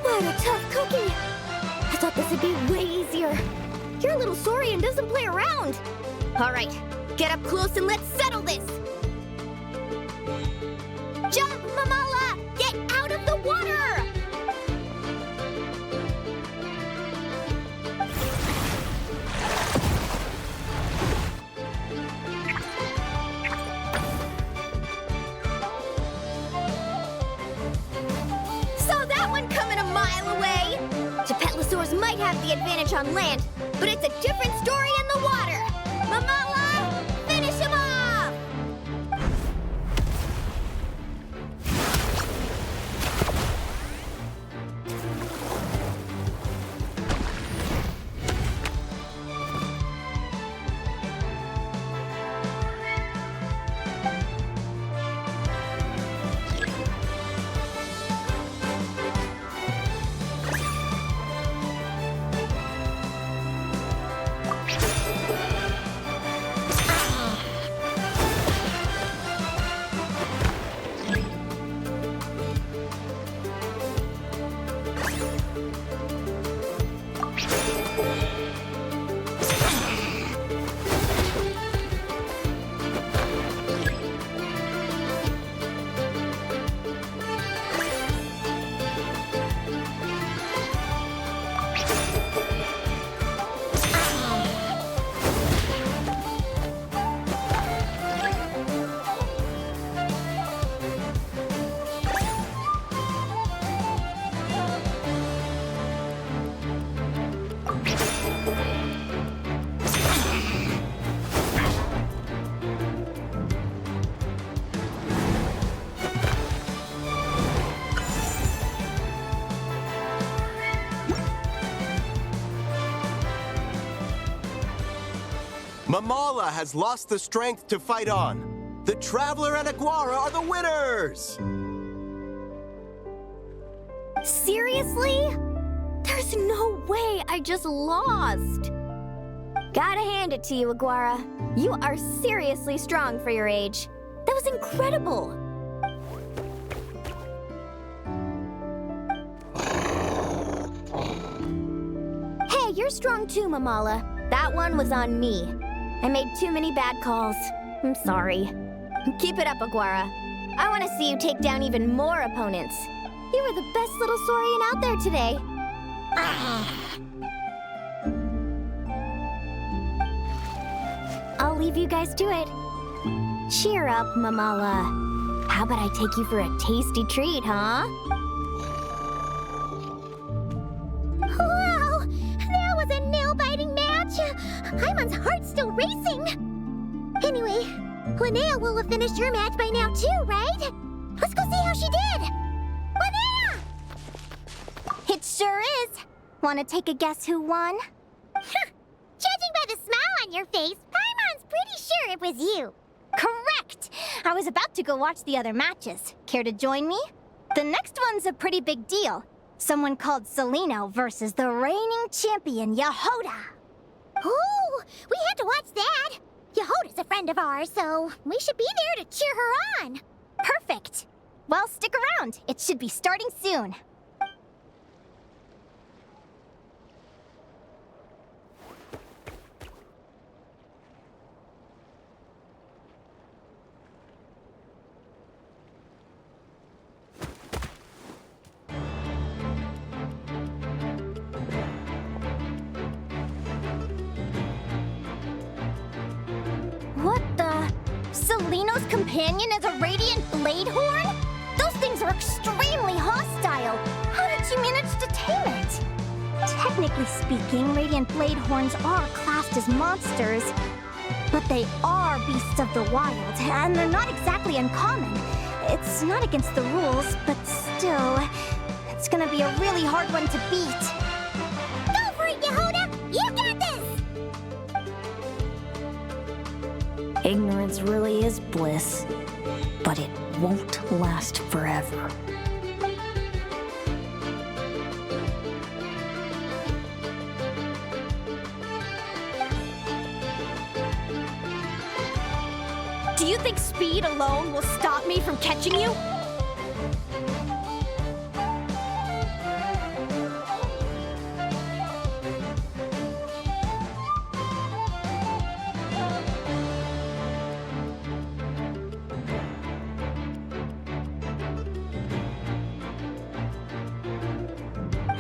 What a tough cookie! I thought this would be way easier. Your little Saurian doesn't play around. All right, get up close and let's settle this. Jump, Mamala! Get out of the water! Saw that one coming a mile away! Gepetlosaurs might have the advantage on land, but it's a different story in the water! Mamala, finish him off! Mamala has lost the strength to fight on. The Traveler and Aguara are the winners! Seriously? There's no way I just lost. Gotta hand it to you, Aguara. You are seriously strong for your age. That was incredible. Hey, you're strong too, Mamala. That one was on me. I made too many bad calls. I'm sorry. Keep it up, Aguara. I want to see you take down even more opponents. You were the best little Saurian out there today. I'll leave you guys to it. Cheer up, Mamala. How about I take you for a tasty treat, huh? Wow! That was a nail-biting match! Paimon's heart's still racing! Anyway, Linnea will have finished her match by now too, right? Let's go see how she did! Linnea! It sure is. Want to take a guess who won? Judging by the smile on your face, Paimon's pretty sure it was you. Correct! I was about to go watch the other matches. Care to join me? The next one's a pretty big deal. Someone called Celino versus the reigning champion, Yehoda. Ooh, we had to watch that. Yehoda's a friend of ours, so we should be there to cheer her on. Perfect. Well, stick around. It should be starting soon. What the? Celino's companion is a radiant blade horn? Those things are extremely hostile. How did you manage to tame it? Technically speaking, radiant blade horns are classed as monsters, but they are beasts of the wild, and they're not exactly uncommon. It's not against the rules, but still, it's gonna be a really hard one to beat. Go for it, Yehoda! You got this! Ignorance really is bliss, but it won't last forever. Do you think speed alone will stop me from catching you?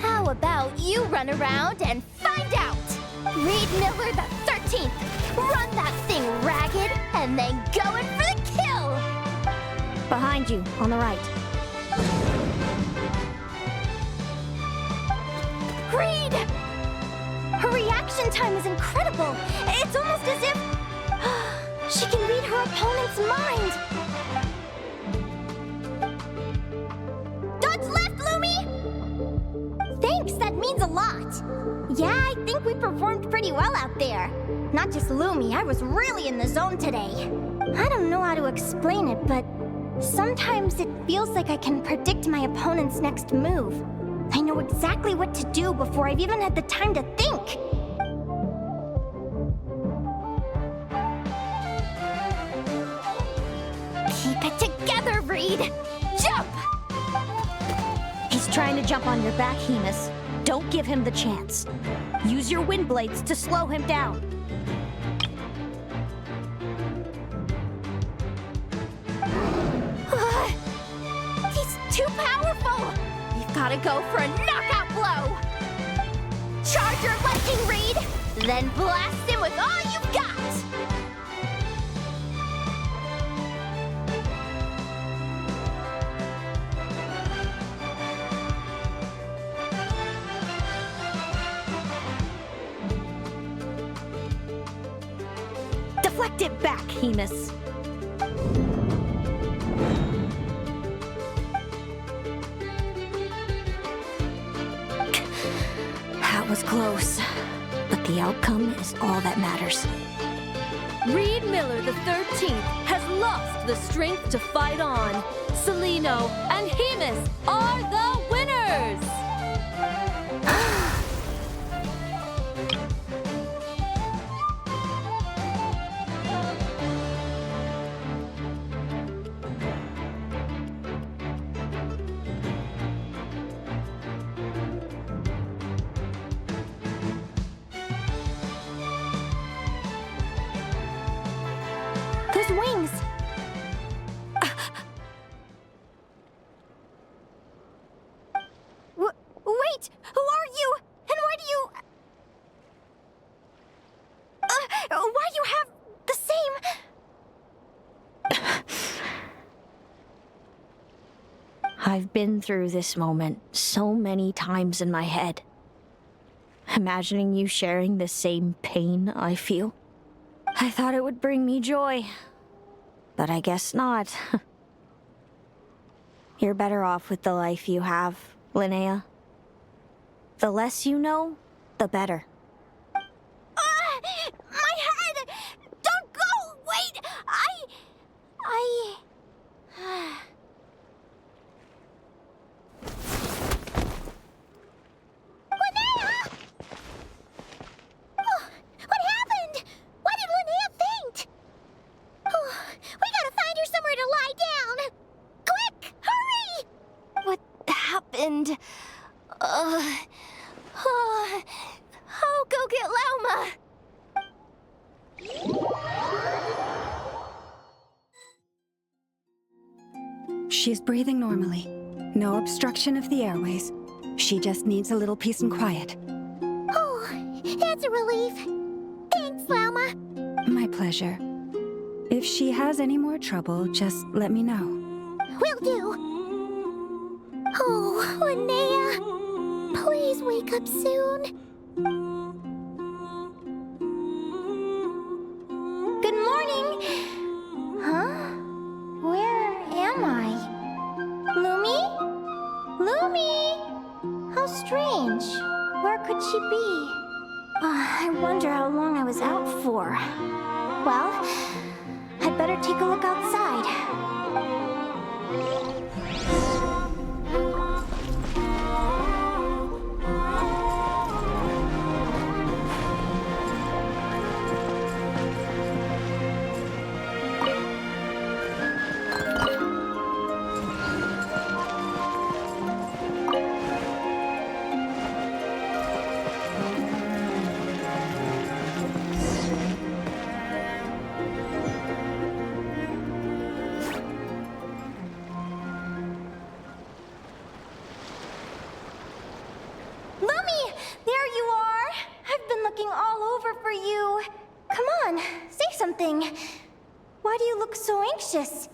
How about you run around and find out? Reed Miller the 13th, run that thing ragged and then go in for the kill! Behind you, on the right. Reed! Her reaction time is incredible. It's almost as if she can read her opponent's mind. Dodge left, Lumi! Thanks, that means a lot. Yeah, I think we performed pretty well out there. Not just Lumi, I was really in the zone today. I don't know how to explain it, but sometimes it feels like I can predict my opponent's next move. I know exactly what to do before I've even had the time to think. Keep it together, Reed! Jump! He's trying to jump on your back, Hemus. Don't give him the chance. Use your wind blades to slow him down. He's too powerful! You've got to go for a knockout blow! Charge your lightning, Reed! Then blast him with all you've got! Deflect it back, Hemus. That was close, but the outcome is all that matters. Reed Miller the 13th has lost the strength to fight on. Celino and Hemus are the winners! Those wings! Wait! Who are you? And why do you... why do you have the same... I've been through this moment so many times in my head. Imagining you sharing the same pain I feel. I thought it would bring me joy. But I guess not. You're better off with the life you have, Linnea. The less you know, the better. My head! Don't go! Wait! Linnea! Oh, what happened? Why did Linnea faint? Oh, we gotta find her somewhere to lie down! Quick! Hurry! What happened? I'll go get Lauma. She's breathing normally. No obstruction of the airways. She just needs a little peace and quiet. Oh, that's a relief. Thanks, Lauma. My pleasure. If she has any more trouble, just let me know. Will do. Oh, Linnea. Please wake up soon. Good morning! Huh? Where am I? Lumi? Lumi! How strange. Where could she be? I wonder how long I was out for. Well, I'd better take a look outside. Lumi! There you are! I've been looking all over for you. Come on, say something. Why do you look so anxious?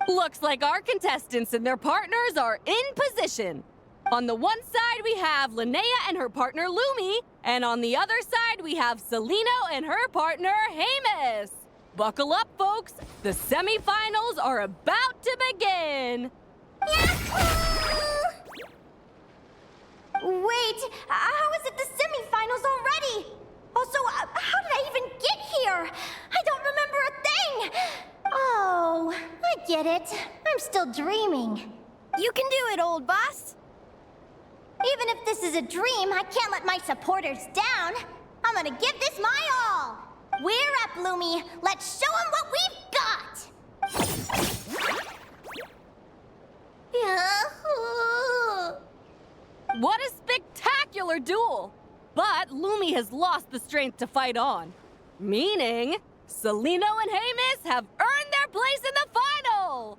Looks like our contestants and their partners are in position. On the one side, we have Linnea and her partner Lumi, and on the other side, we have Celino and her partner Hemus. Buckle up, folks. The semifinals are about to begin. Wait, how is it the semifinals already? Also, how did I even get here? I don't remember a thing! Oh, I get it. I'm still dreaming. You can do it, old boss. Even if this is a dream, I can't let my supporters down. I'm gonna give this my all. We're up, Lumi. Let's show them what we've got! What a spectacular duel! But Lumi has lost the strength to fight on. Meaning, Celino and Hemus have earned their place in the final!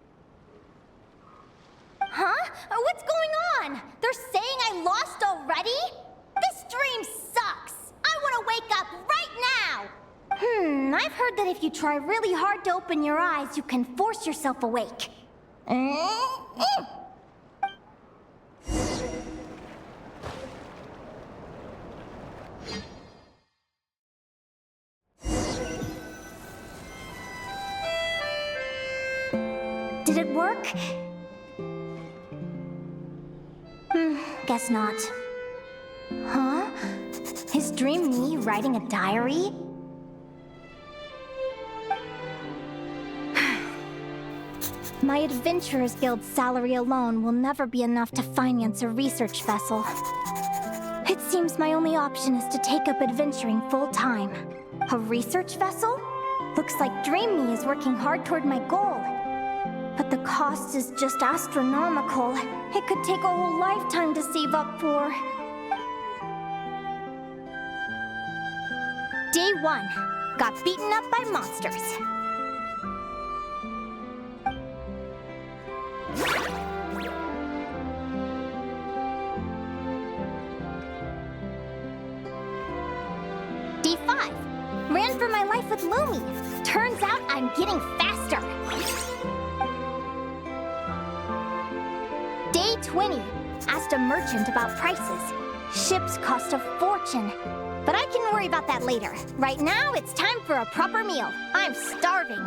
Huh? What's going on? They're saying I lost already? This dream sucks! I want to wake up right now! I've heard that if you try really hard to open your eyes, you can force yourself awake. Did it work? Guess not. Huh? Is Dream me writing a diary? My Adventurers Guild salary alone will never be enough to finance a research vessel. It seems my only option is to take up adventuring full-time. A research vessel? Looks like Dream Me is working hard toward my goal. But the cost is just astronomical. It could take a whole lifetime to save up for. Day 1. Got beaten up by monsters. Day 5. Ran for my life with Lumi. Turns out I'm getting faster. Day 20. Asked a merchant about prices. Ships cost a fortune. But I can worry about that later. Right now, it's time for a proper meal. I'm starving.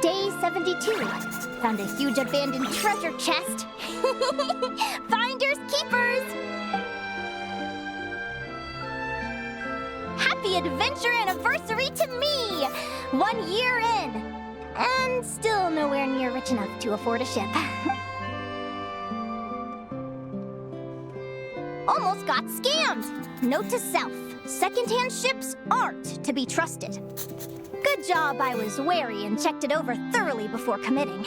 Day 72. Found a huge abandoned treasure chest. Finders keepers! Happy adventure anniversary to me! 1 year in. And still nowhere near rich enough to afford a ship. Almost got scammed! Note to self, secondhand ships aren't to be trusted. Good job I was wary and checked it over thoroughly before committing.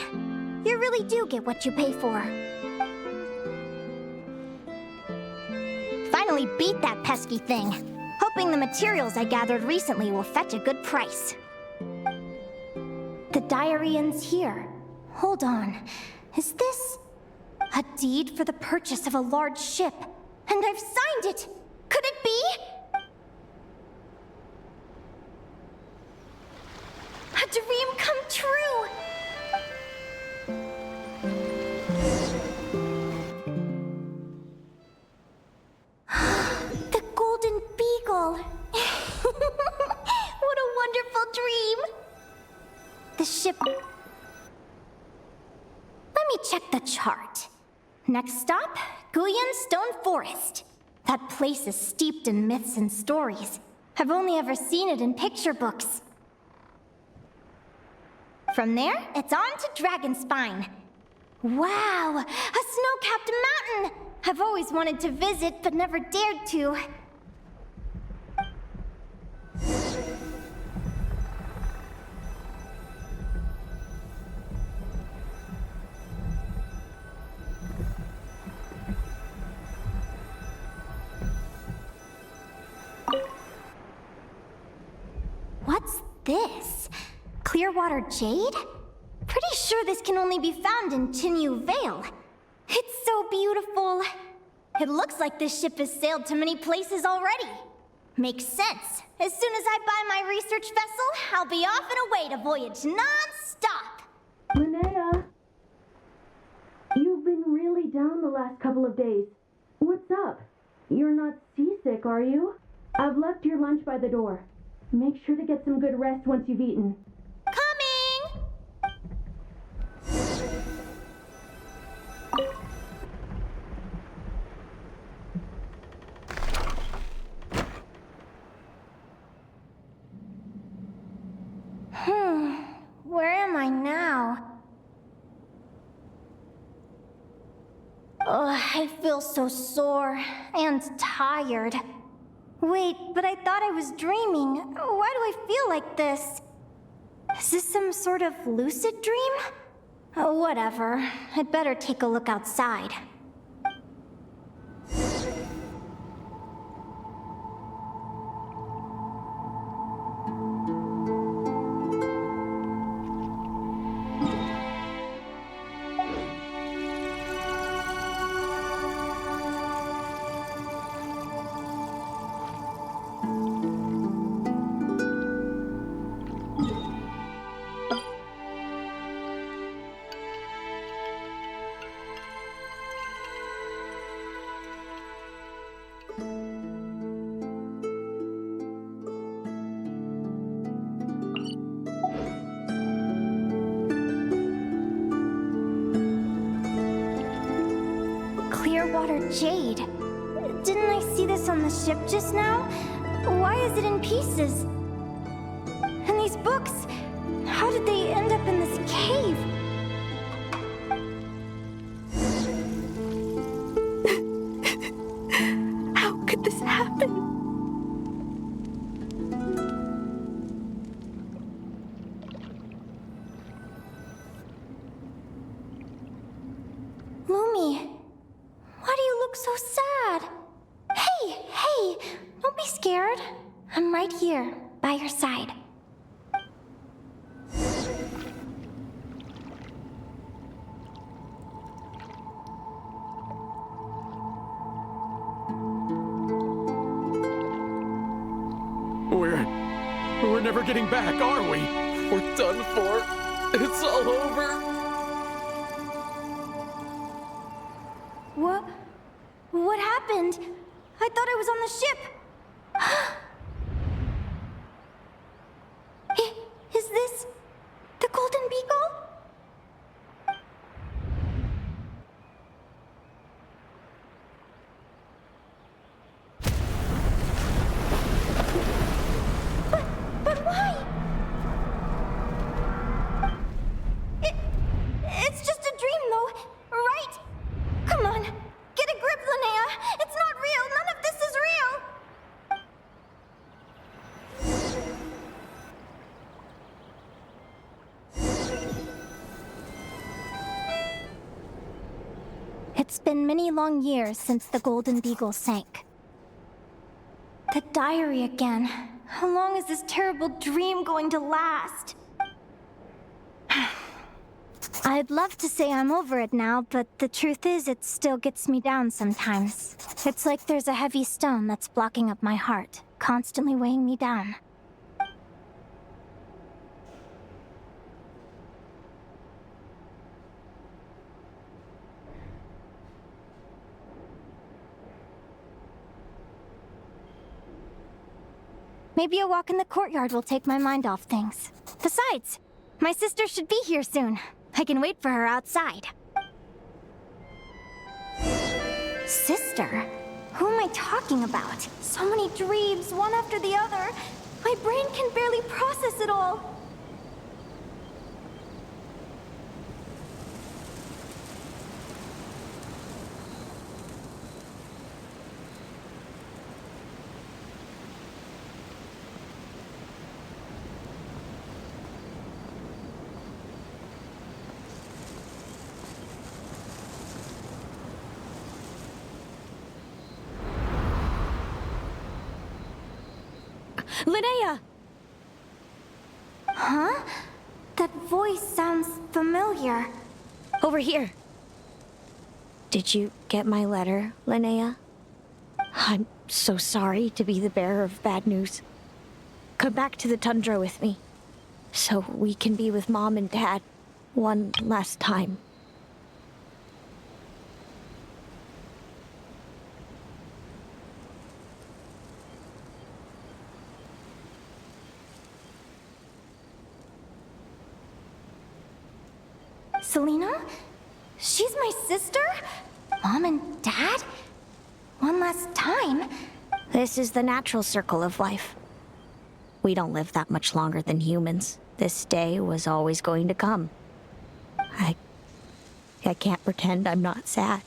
You really do get what you pay for. Finally beat that pesky thing. Hoping the materials I gathered recently will fetch a good price. The diary ends here. Hold on. Is this a deed for the purchase of a large ship? And I've signed it! Could it be? A dream come true! The Golden Beagle! What a wonderful dream! The ship... Let me check the chart. Next stop, Guyan Stone Forest. That place is steeped in myths and stories. I've only ever seen it in picture books. From there, it's on to Dragonspine. Wow, a snow-capped mountain! I've always wanted to visit, but never dared to. What's this? Clearwater jade? Pretty sure this can only be found in Tinyu Vale. It's so beautiful. It looks like this ship has sailed to many places already. Makes sense. As soon as I buy my research vessel, I'll be off and away to voyage non-stop. Linnea! You've been really down the last couple of days. What's up? You're not seasick, are you? I've left your lunch by the door. Make sure to get some good rest once you've eaten. Coming! Where am I now? Ugh, I feel so sore and tired. Wait, but I thought I was dreaming. Why do I feel like this? Is this some sort of lucid dream? Oh, whatever. I'd better take a look outside. Clearwater jade. Didn't I see this on the ship just now? Why is it in pieces? And these books? How did they end up in this cave? How could this happen? Lumi, why do you look so sad? Hey, don't be scared. I'm right here, by your side. We're never getting back, are we? We're done for. It's all over. What happened? I thought I was on the ship. Is this the Golden Beagle? But why? It's just a dream, though, right? Come on, get a grip, Linnea. It's not real. None of this is real. It's been many long years since the Golden Beagle sank. The diary again. How long is this terrible dream going to last? I'd love to say I'm over it now, but the truth is it still gets me down sometimes. It's like there's a heavy stone that's blocking up my heart, constantly weighing me down. Maybe a walk in the courtyard will take my mind off things. Besides, my sister should be here soon. I can wait for her outside. Sister? Who am I talking about? So many dreams, one after the other. My brain can barely process it all. Linnea! Huh? That voice sounds familiar. Over here. Did you get my letter, Linnea? I'm so sorry to be the bearer of bad news. Come back to the tundra with me, so we can be with Mom and Dad one last time. Selena? She's my sister? Mom and Dad? One last time? This is the natural circle of life. We don't live that much longer than humans. This day was always going to come. I can't pretend I'm not sad.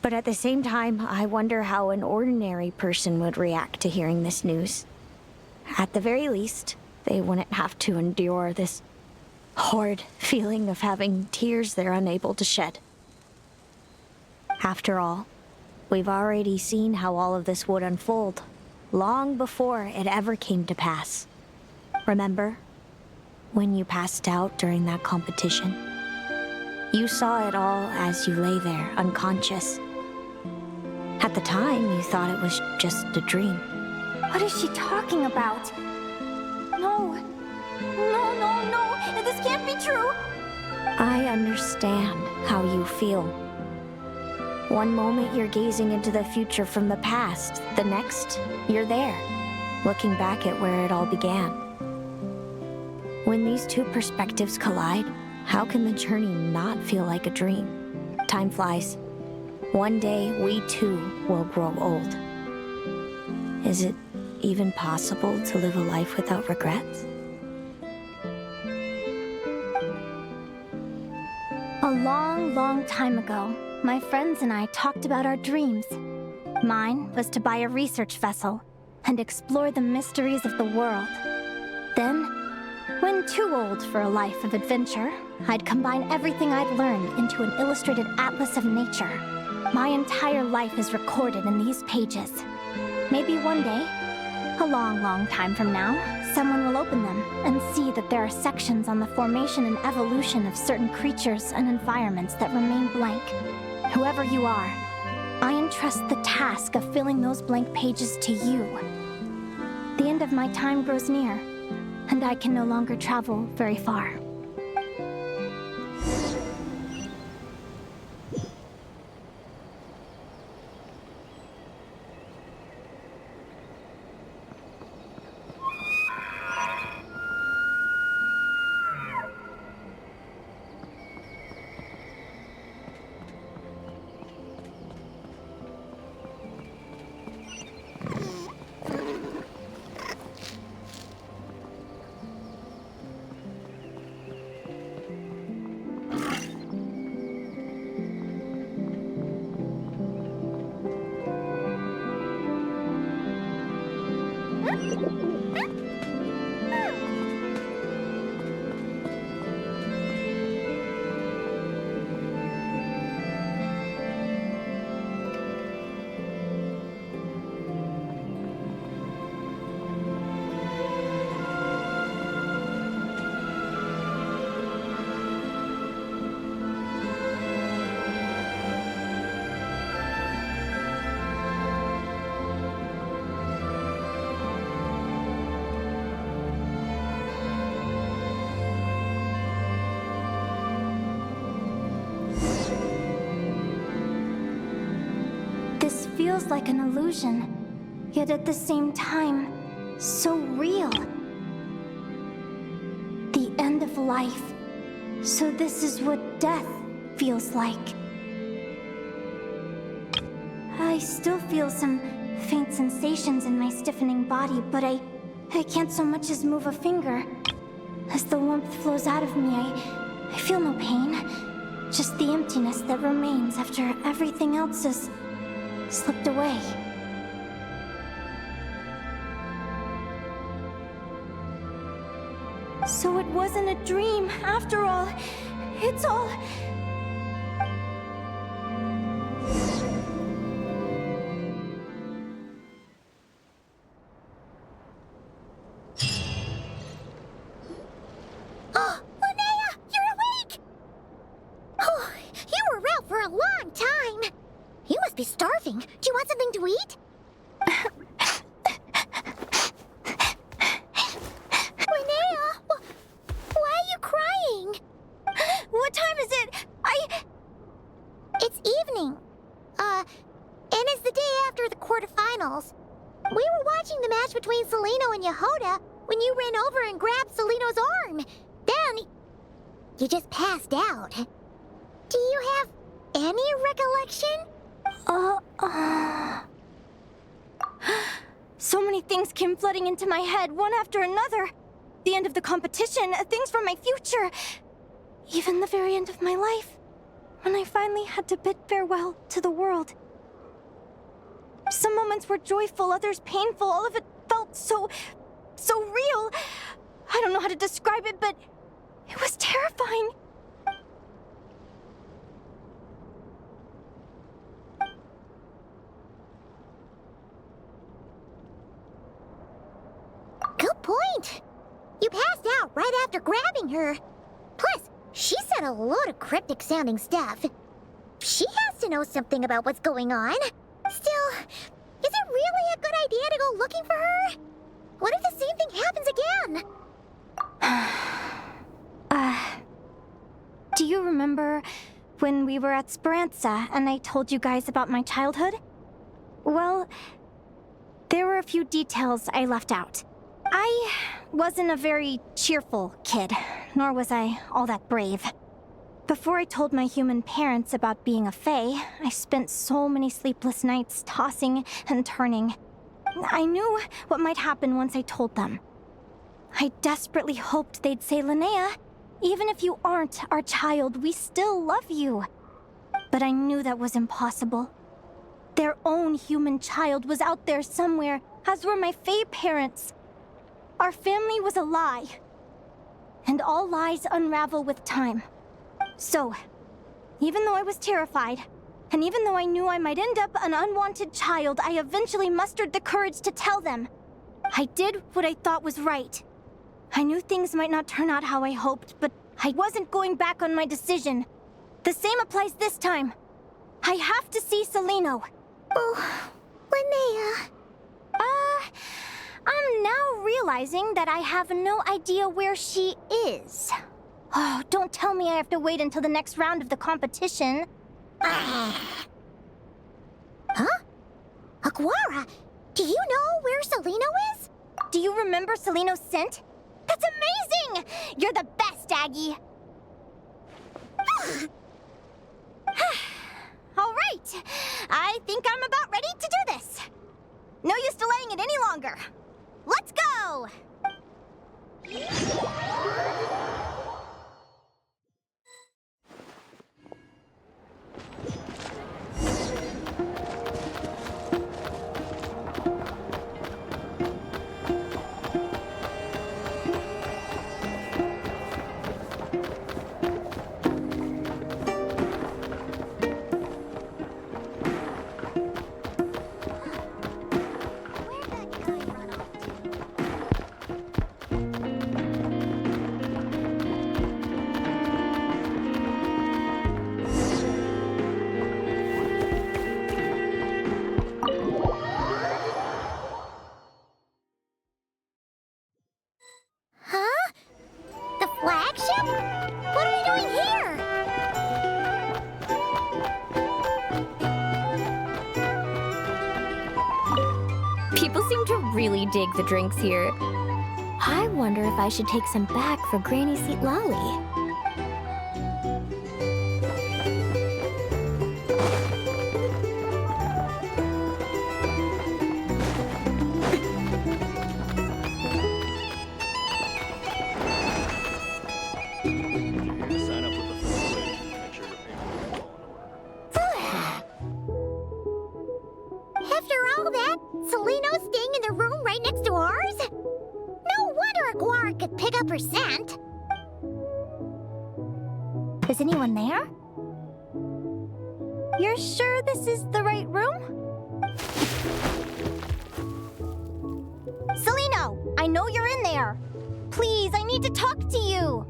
But at the same time, I wonder how an ordinary person would react to hearing this news. At the very least, they wouldn't have to endure this horrid feeling of having tears they're unable to shed. After all, we've already seen how all of this would unfold, long before it ever came to pass. Remember, when you passed out during that competition? You saw it all as you lay there, unconscious. At the time, you thought it was just a dream. What is she talking about? No. This can't be true. I understand how you feel. One moment you're gazing into the future from the past, the next, you're there, looking back at where it all began. When these two perspectives collide, how can the journey not feel like a dream? Time flies. One day, we too will grow old. Is it even possible to live a life without regrets? A long, long time ago, my friends and I talked about our dreams. Mine was to buy a research vessel and explore the mysteries of the world. Then, when too old for a life of adventure, I'd combine everything I'd learned into an illustrated atlas of nature. My entire life is recorded in these pages. Maybe one day, a long, long time from now, someone will open them and see that there are sections on the formation and evolution of certain creatures and environments that remain blank. Whoever you are, I entrust the task of filling those blank pages to you. The end of my time grows near, and I can no longer travel very far. This feels like an illusion, yet at the same time, so real. The end of life. So this is what death feels like. I still feel some faint sensations in my stiffening body, but I can't so much as move a finger. As the warmth flows out of me, I feel no pain. Just the emptiness that remains after everything else is slipped away. So it wasn't a dream, after all. It's all... Oh, Linnea, you're awake! Oh, you were out for a long time. You must be starving. Do you want something to eat? Linnea, why are you crying? What time is it? It's evening. And it's the day after the quarterfinals. We were watching the match between Celino and Yehoda when you ran over and grabbed Celino's arm. Then, you just passed out. Do you have any recollection? So many things came flooding into my head, one after another. The end of the competition, things from my future. Even the very end of my life, when I finally had to bid farewell to the world. Some moments were joyful, others painful. All of it felt so real. I don't know how to describe it, but it was terrifying. Good point. You passed out right after grabbing her. Plus, she said a load of cryptic-sounding stuff. She has to know something about what's going on. Still, is it really a good idea to go looking for her? What if the same thing happens again? Do you remember when we were at Speranza and I told you guys about my childhood? Well, there were a few details I left out. I wasn't a very cheerful kid, nor was I all that brave. Before I told my human parents about being a fae, I spent so many sleepless nights tossing and turning. I knew what might happen once I told them. I desperately hoped they'd say, Linnea, even if you aren't our child, we still love you. But I knew that was impossible. Their own human child was out there somewhere, as were my Fae parents. Our family was a lie. And all lies unravel with time. So, even though I was terrified, and even though I knew I might end up an unwanted child, I eventually mustered the courage to tell them. I did what I thought was right. I knew things might not turn out how I hoped, but I wasn't going back on my decision. The same applies this time. I have to see Celino. Oh, Linnea. I'm now realizing that I have no idea where she is. Oh, don't tell me I have to wait until the next round of the competition. Huh? Aguara, do you know where Celino is? Do you remember Celino's scent? That's amazing! You're the best, Aggie! All right, I think I'm about ready to do this. No use delaying it any longer. Let's go! Huh? The flagship? What are we doing here? People seem to really dig the drinks here. I wonder if I should take some back for Granny Seat Lolly. After all that, Celino's staying in the room right next to ours? No wonder Aguara could pick up her scent. Is anyone there? You're sure this is the right room? Celino, I know you're in there. Please, I need to talk to you.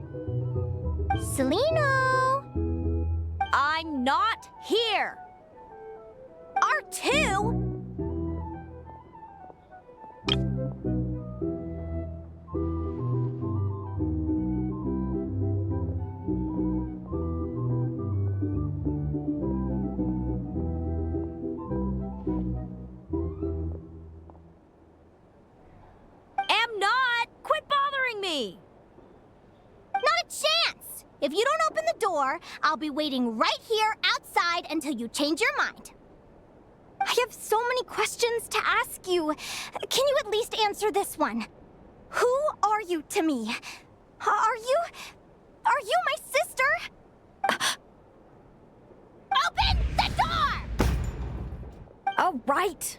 Celino? I'm not here. R2? Am not. Quit bothering me. Not a chance! If you don't open the door, I'll be waiting right here outside until you change your mind. I have so many questions to ask you. Can you at least answer this one? Who are you to me? Are you my sister? Open the door! All right.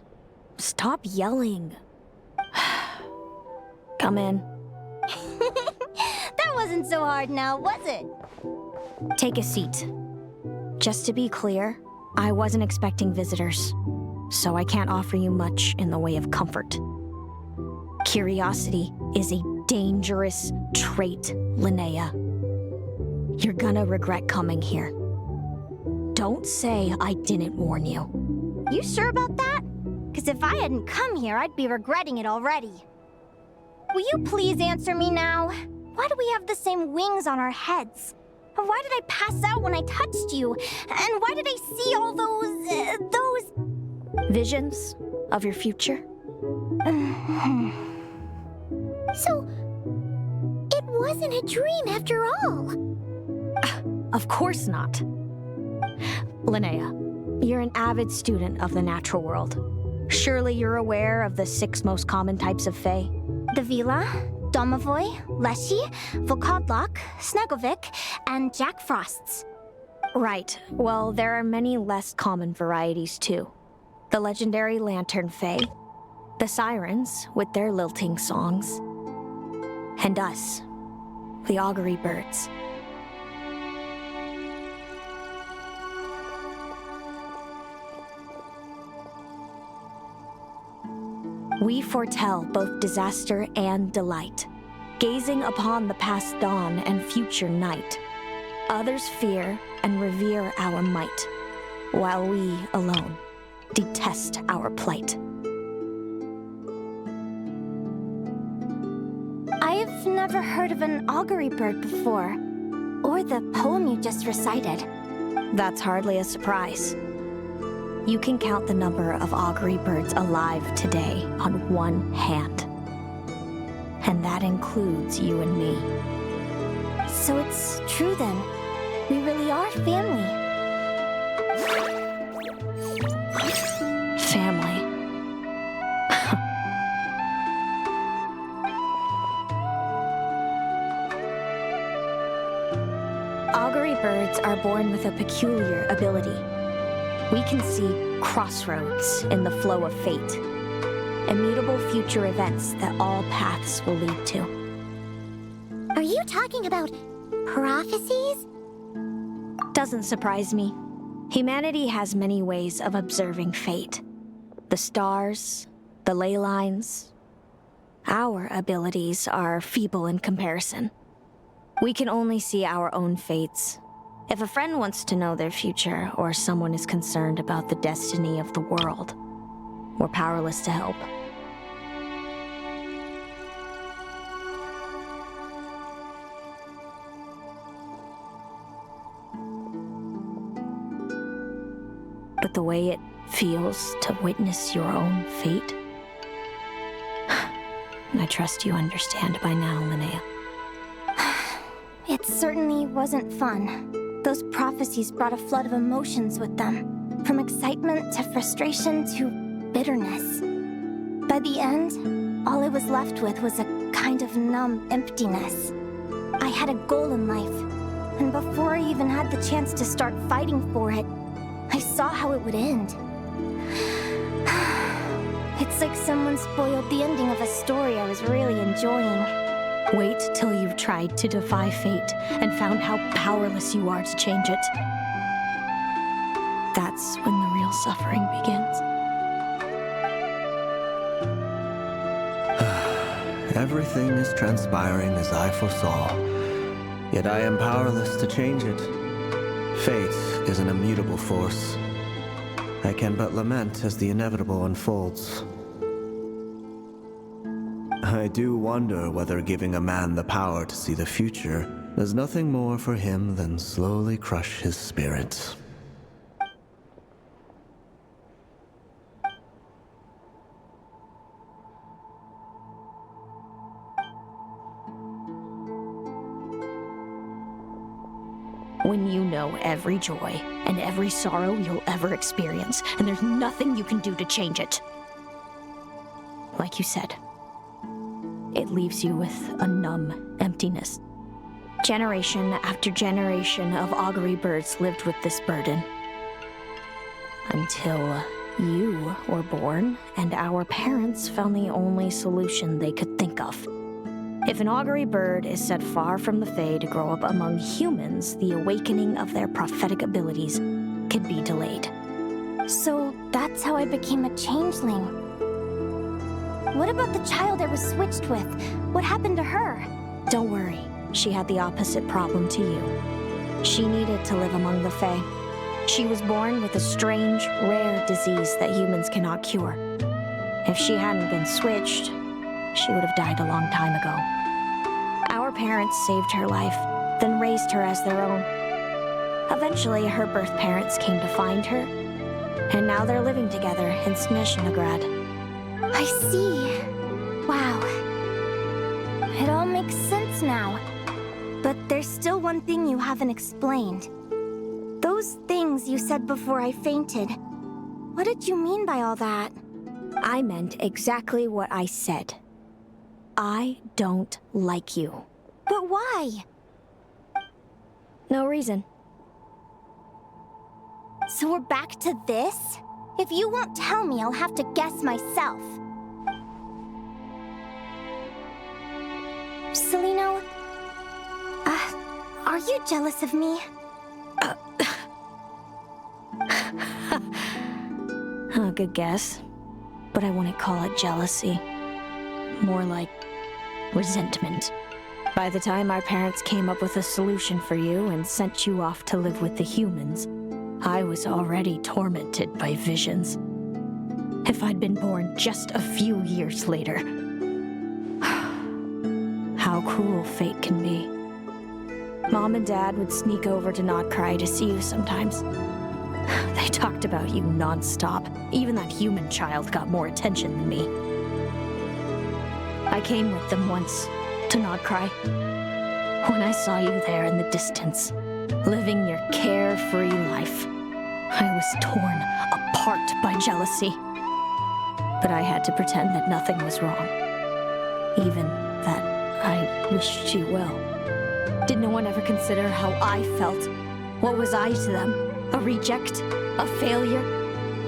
Stop yelling. Come in. That wasn't so hard now, was it? Take a seat. Just to be clear, I wasn't expecting visitors, so I can't offer you much in the way of comfort. Curiosity is a dangerous trait, Linnea. You're gonna regret coming here. Don't say I didn't warn you. You sure about that? Because if I hadn't come here, I'd be regretting it already. Will you please answer me now? Why do we have the same wings on our heads? Why did I pass out when I touched you? And why did I see all those... Visions of your future? So, it wasn't a dream after all. Of course not. Linnea, you're an avid student of the natural world. Surely you're aware of the 6 most common types of Fae. The Vila, Domovoy, Leshy, Volkodlok, Snegovic, and Jack Frosts. Right. Well, there are many less common varieties, too. The legendary Lantern Fae, the Sirens with their lilting songs, and us, the Augury Birds. We foretell both disaster and delight, gazing upon the past dawn and future night. Others fear and revere our might, while we alone detest our plight. I've never heard of an augury bird before, or the poem you just recited. That's hardly a surprise. You can count the number of augury birds alive today on one hand. And that includes you and me. So it's true then. We really are family. Family. Augury birds are born with a peculiar ability. We can see crossroads in the flow of fate, immutable future events that all paths will lead to. Are you talking about prophecies? Doesn't surprise me. Humanity has many ways of observing fate. The stars, the ley lines. Our abilities are feeble in comparison. We can only see our own fates. If a friend wants to know their future, or someone is concerned about the destiny of the world, we're powerless to help. But the way it feels to witness your own fate, I trust you understand by now, Linnea. It certainly wasn't fun. Those prophecies brought a flood of emotions with them, from excitement to frustration to bitterness. By the end, all I was left with was a kind of numb emptiness. I had a goal in life, and before I even had the chance to start fighting for it, I saw how it would end. It's like someone spoiled the ending of a story I was really enjoying. Wait till you've tried to defy fate and found how powerless you are to change it. That's when the real suffering begins. Everything is transpiring as I foresaw, yet I am powerless to change it. Fate is an immutable force. I can but lament as the inevitable unfolds. I do wonder whether giving a man the power to see the future does nothing more for him than slowly crush his spirit. When you know every joy and every sorrow you'll ever experience, and there's nothing you can do to change it. Like you said, it leaves you with a numb emptiness. Generation after generation of augury birds lived with this burden. Until you were born, and our parents found the only solution they could think of. If an augury bird is set far from the Fae to grow up among humans, the awakening of their prophetic abilities can be delayed. So that's how I became a changeling. What about the child I was switched with? What happened to her? Don't worry, she had the opposite problem to you. She needed to live among the Fae. She was born with a strange, rare disease that humans cannot cure. If she hadn't been switched, she would have died a long time ago. Our parents saved her life, then raised her as their own. Eventually, her birth parents came to find her, and now they're living together in Snezhnograd. I see. Wow. It all makes sense now. But there's still one thing you haven't explained. Those things you said before I fainted. What did you mean by all that? I meant exactly what I said. I don't like you. But why? No reason. So we're back to this? If you won't tell me, I'll have to guess myself. Celino, are you jealous of me? Good guess. But I wouldn't call it jealousy. More like resentment. By the time our parents came up with a solution for you and sent you off to live with the humans, I was already tormented by visions. If I'd been born just a few years later. How cruel fate can be. Mom and Dad would sneak over to Nodcry to see you sometimes. They talked about you non-stop. Even that human child got more attention than me. I came with them once, to Nodcry. When I saw you there in the distance, living your carefree life, I was torn apart by jealousy. But I had to pretend that nothing was wrong. Even that I wished you well. Did no one ever consider how I felt? What was I to them? A reject? A failure?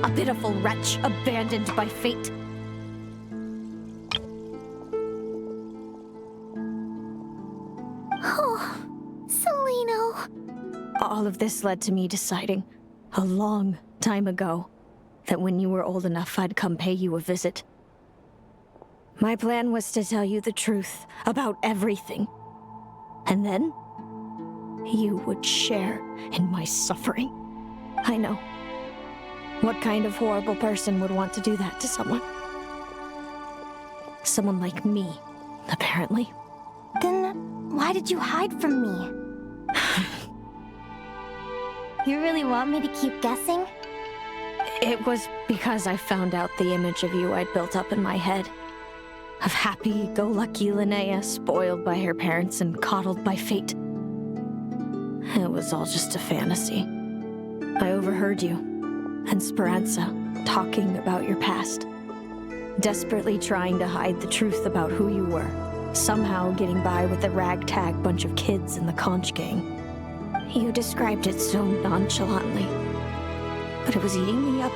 A pitiful wretch abandoned by fate? Oh, Celino. All of this led to me deciding, a long time ago, that when you were old enough, I'd come pay you a visit. My plan was to tell you the truth about everything. And then, you would share in my suffering. I know. What kind of horrible person would want to do that to someone? Someone like me, apparently. Then why did you hide from me? You really want me to keep guessing? It was because I found out the image of you I'd built up in my head. Of happy-go-lucky Linnea, spoiled by her parents and coddled by fate. It was all just a fantasy. I overheard you and Speranza talking about your past. Desperately trying to hide the truth about who you were. Somehow getting by with the ragtag bunch of kids in the conch gang. You described it so nonchalantly. But it was eating me up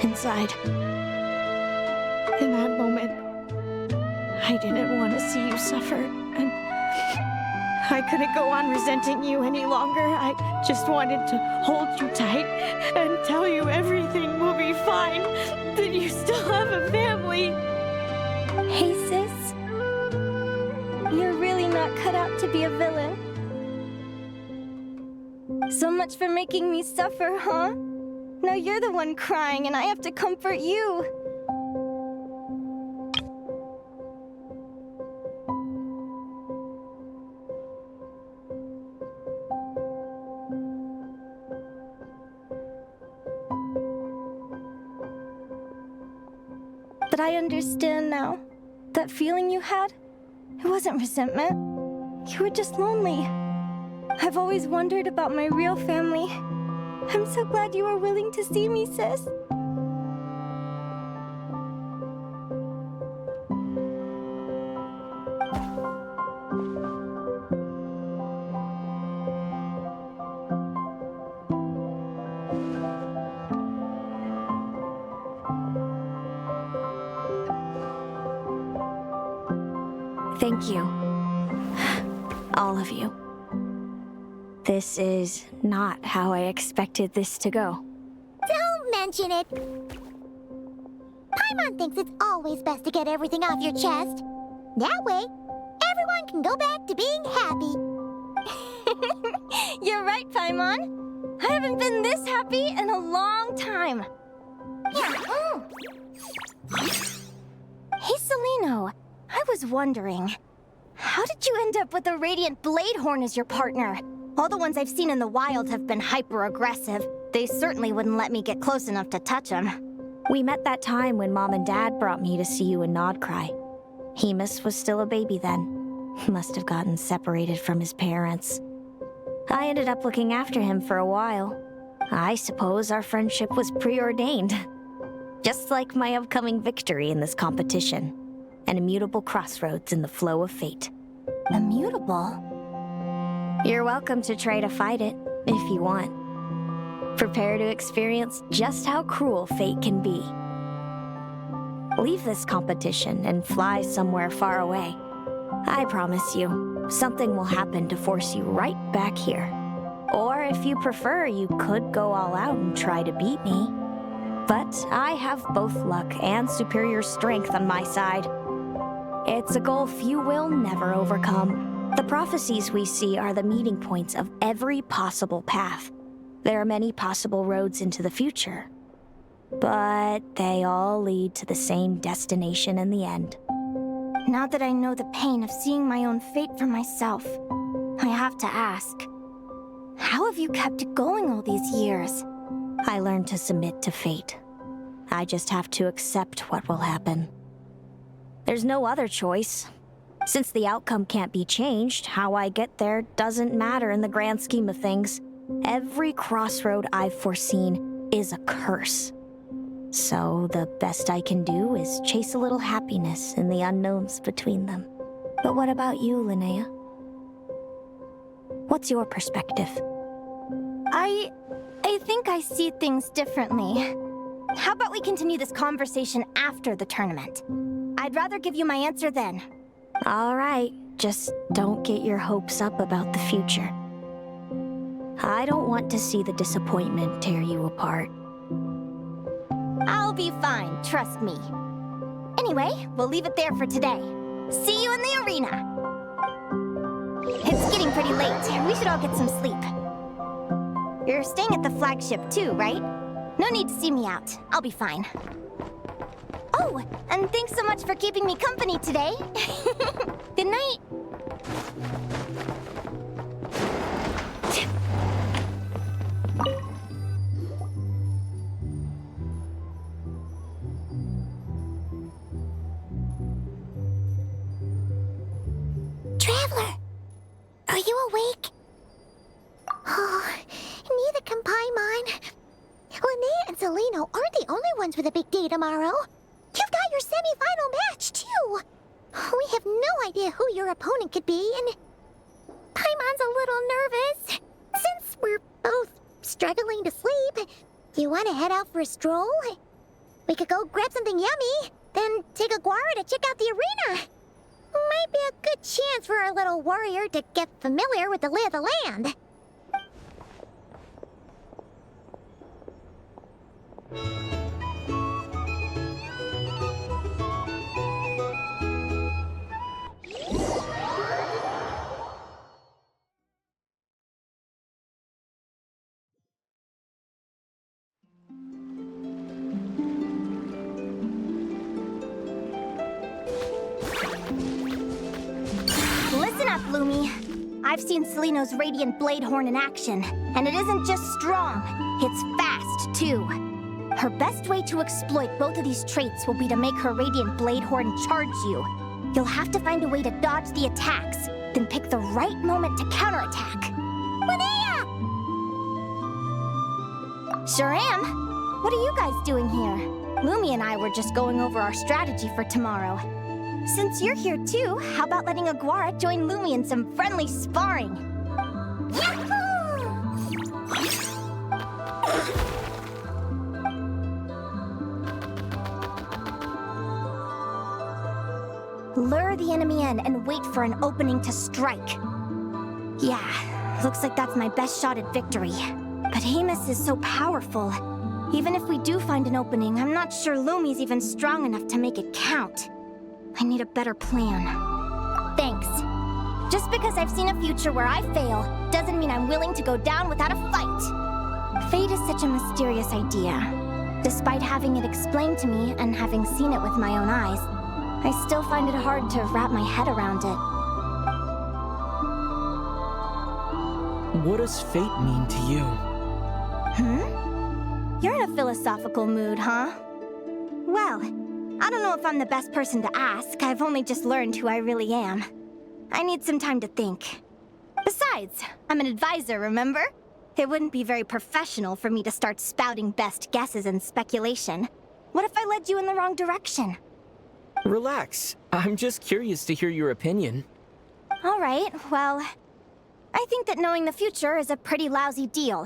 inside. In that moment, I didn't want to see you suffer, and I couldn't go on resenting you any longer. I just wanted to hold you tight and tell you everything will be fine, that you still have a family. Hey, sis. You're really not cut out to be a villain. So much for making me suffer, huh? Now you're the one crying and I have to comfort you. But I understand now. That feeling you had, it wasn't resentment. You were just lonely. I've always wondered about my real family. I'm so glad you were willing to see me, sis. Thank you. All of you. This is not how I expected this to go. Don't mention it. Paimon thinks it's always best to get everything off your chest. That way, everyone can go back to being happy. You're right, Paimon. I haven't been this happy in a long time. Hey, Celino. I was wondering, how did you end up with a Radiant Bladehorn as your partner? All the ones I've seen in the wild have been hyper-aggressive. They certainly wouldn't let me get close enough to touch them. We met that time when Mom and Dad brought me to see you in Nodcry. Hemus was still a baby then. Must have gotten separated from his parents. I ended up looking after him for a while. I suppose our friendship was preordained. Just like my upcoming victory in this competition. An immutable crossroads in the flow of fate. Immutable? You're welcome to try to fight it, if you want. Prepare to experience just how cruel fate can be. Leave this competition and fly somewhere far away. I promise you, something will happen to force you right back here. Or if you prefer, you could go all out and try to beat me. But I have both luck and superior strength on my side. It's a gulf you will never overcome. The prophecies we see are the meeting points of every possible path. There are many possible roads into the future. But they all lead to the same destination in the end. Now that I know the pain of seeing my own fate for myself, I have to ask, how have you kept it going all these years? I learned to submit to fate. I just have to accept what will happen. There's no other choice. Since the outcome can't be changed, how I get there doesn't matter in the grand scheme of things. Every crossroad I've foreseen is a curse. So the best I can do is chase a little happiness in the unknowns between them. But what about you, Linnea? What's your perspective? I think I see things differently. How about we continue this conversation after the tournament? I'd rather give you my answer then. All right, just don't get your hopes up about the future. I don't want to see the disappointment tear you apart. I'll be fine, trust me. Anyway, we'll leave it there for today. See you in the arena! It's getting pretty late. We should all get some sleep. You're staying at the flagship too, right? No need to see me out. I'll be fine. Oh, and thanks so much for keeping me company today. Good night. Traveler, are you awake? Oh, neither can Paimon. Linnea and Celino aren't the only ones with a big day tomorrow. You've got your semi-final match, too. We have no idea who your opponent could be, and Paimon's a little nervous. Since we're both struggling to sleep, you want to head out for a stroll? We could go grab something yummy, then take a guara to check out the arena. Might be a good chance for our little warrior to get familiar with the lay of the land. Listen up, Lumi. I've seen Celino's Radiant Blade Horn in action, and it isn't just strong, it's fast, too. Her best way to exploit both of these traits will be to make her Radiant Blade Horn charge you. You'll have to find a way to dodge the attacks, then pick the right moment to counterattack. Linnea! Sure am. What are you guys doing here? Lumi and I were just going over our strategy for tomorrow. Since you're here too, how about letting Aguara join Lumi in some friendly sparring? Lure the enemy in and wait for an opening to strike. Yeah, looks like that's my best shot at victory. But Amos is so powerful. Even if we do find an opening, I'm not sure Lumi's even strong enough to make it count. I need a better plan. Thanks. Just because I've seen a future where I fail, doesn't mean I'm willing to go down without a fight. Fate is such a mysterious idea. Despite having it explained to me and having seen it with my own eyes, I still find it hard to wrap my head around it. What does fate mean to you? You're in a philosophical mood, huh? Well, I don't know if I'm the best person to ask. I've only just learned who I really am. I need some time to think. Besides, I'm an advisor, remember? It wouldn't be very professional for me to start spouting best guesses and speculation. What if I led you in the wrong direction? Relax. I'm just curious to hear your opinion. All right, well, I think that knowing the future is a pretty lousy deal.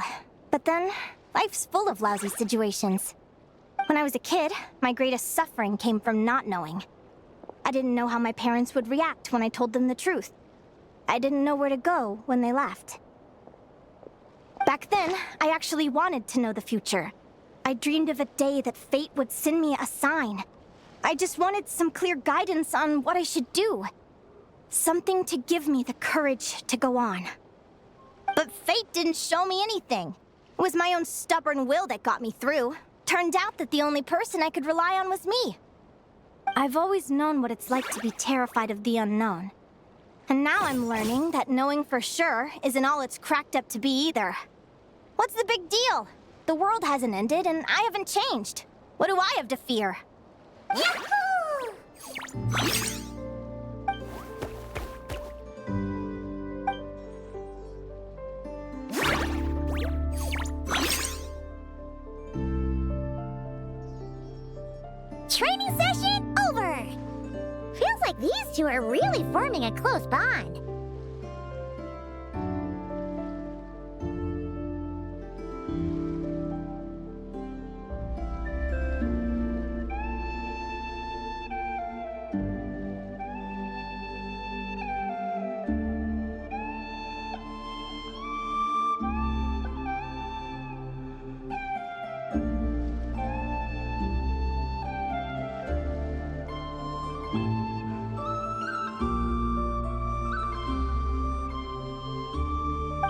But then, life's full of lousy situations. When I was a kid, my greatest suffering came from not knowing. I didn't know how my parents would react when I told them the truth. I didn't know where to go when they left. Back then, I actually wanted to know the future. I dreamed of a day that fate would send me a sign. I just wanted some clear guidance on what I should do. Something to give me the courage to go on. But fate didn't show me anything. It was my own stubborn will that got me through. Turned out that the only person I could rely on was me. I've always known what it's like to be terrified of the unknown. And now I'm learning that knowing for sure isn't all it's cracked up to be either. What's the big deal? The world hasn't ended, and I haven't changed. What do I have to fear? Yahoo! Training session over! Feels like these two are really forming a close bond.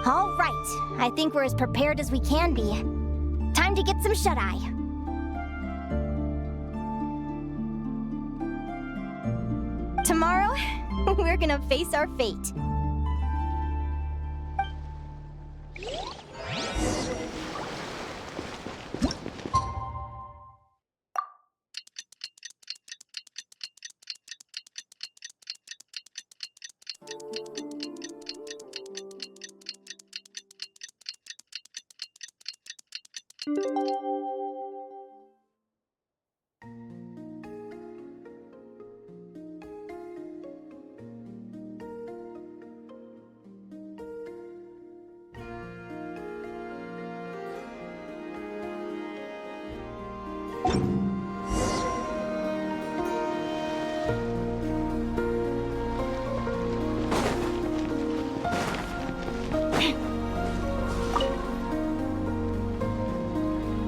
All right, I think we're as prepared as we can be. Time to get some shut-eye. Tomorrow, we're gonna face our fate.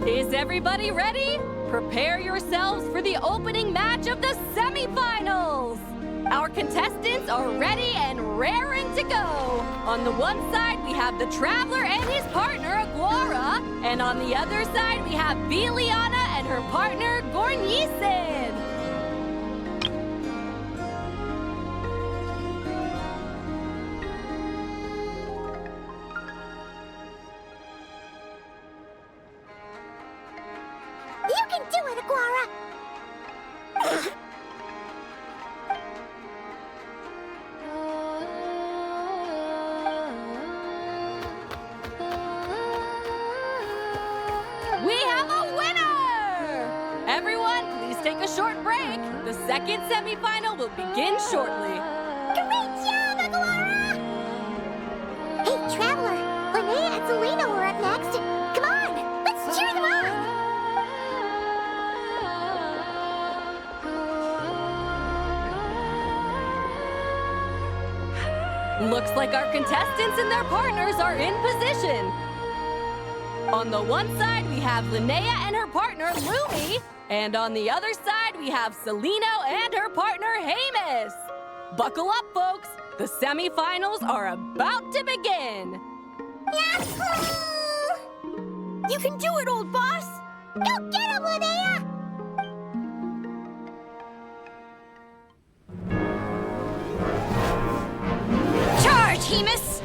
Is everybody ready? Prepare yourselves for the opening match of the semifinals! Our contestants are ready and raring to go! On the one side, we have the Traveler and his partner, Aguara, and on the other side, we have Biliana and her partner, Gornisen! You can do it, Aguara! We have a winner! Everyone, please take a short break. The second semifinal will begin shortly. Great job, Aguara! Hey, Traveler, Linnea and Selena were up next. Come on, let's cheer them on! Looks like our contestants and their partners are in position. On the one side, we have Linnea and her partner, Lumi. And on the other side, we have Celino and her partner, Hamus. Buckle up, folks. The semifinals are about to begin. Yahoo! You can do it, old boss! Go get him, Linnea! Charge, Hamus!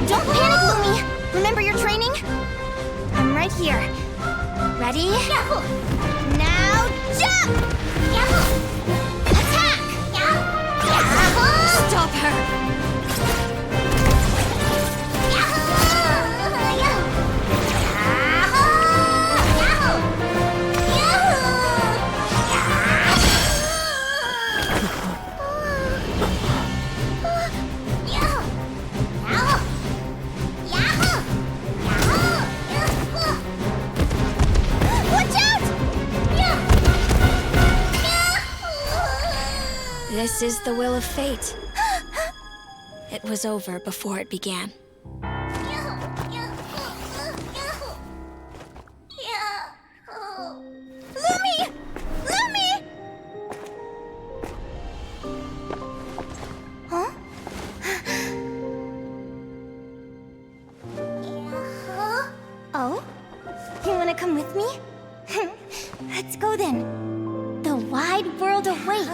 Don't panic, Lumi! Remember your training? I'm right here. Ready? Yahoo! Now jump! Yahoo! Attack! Yahoo! Stop her! Yahoo! Yahoo! This is the will of fate. It was over before it began. Lumi! Lumi! Huh? Oh? You wanna come with me? Let's go then. The wide world awaits.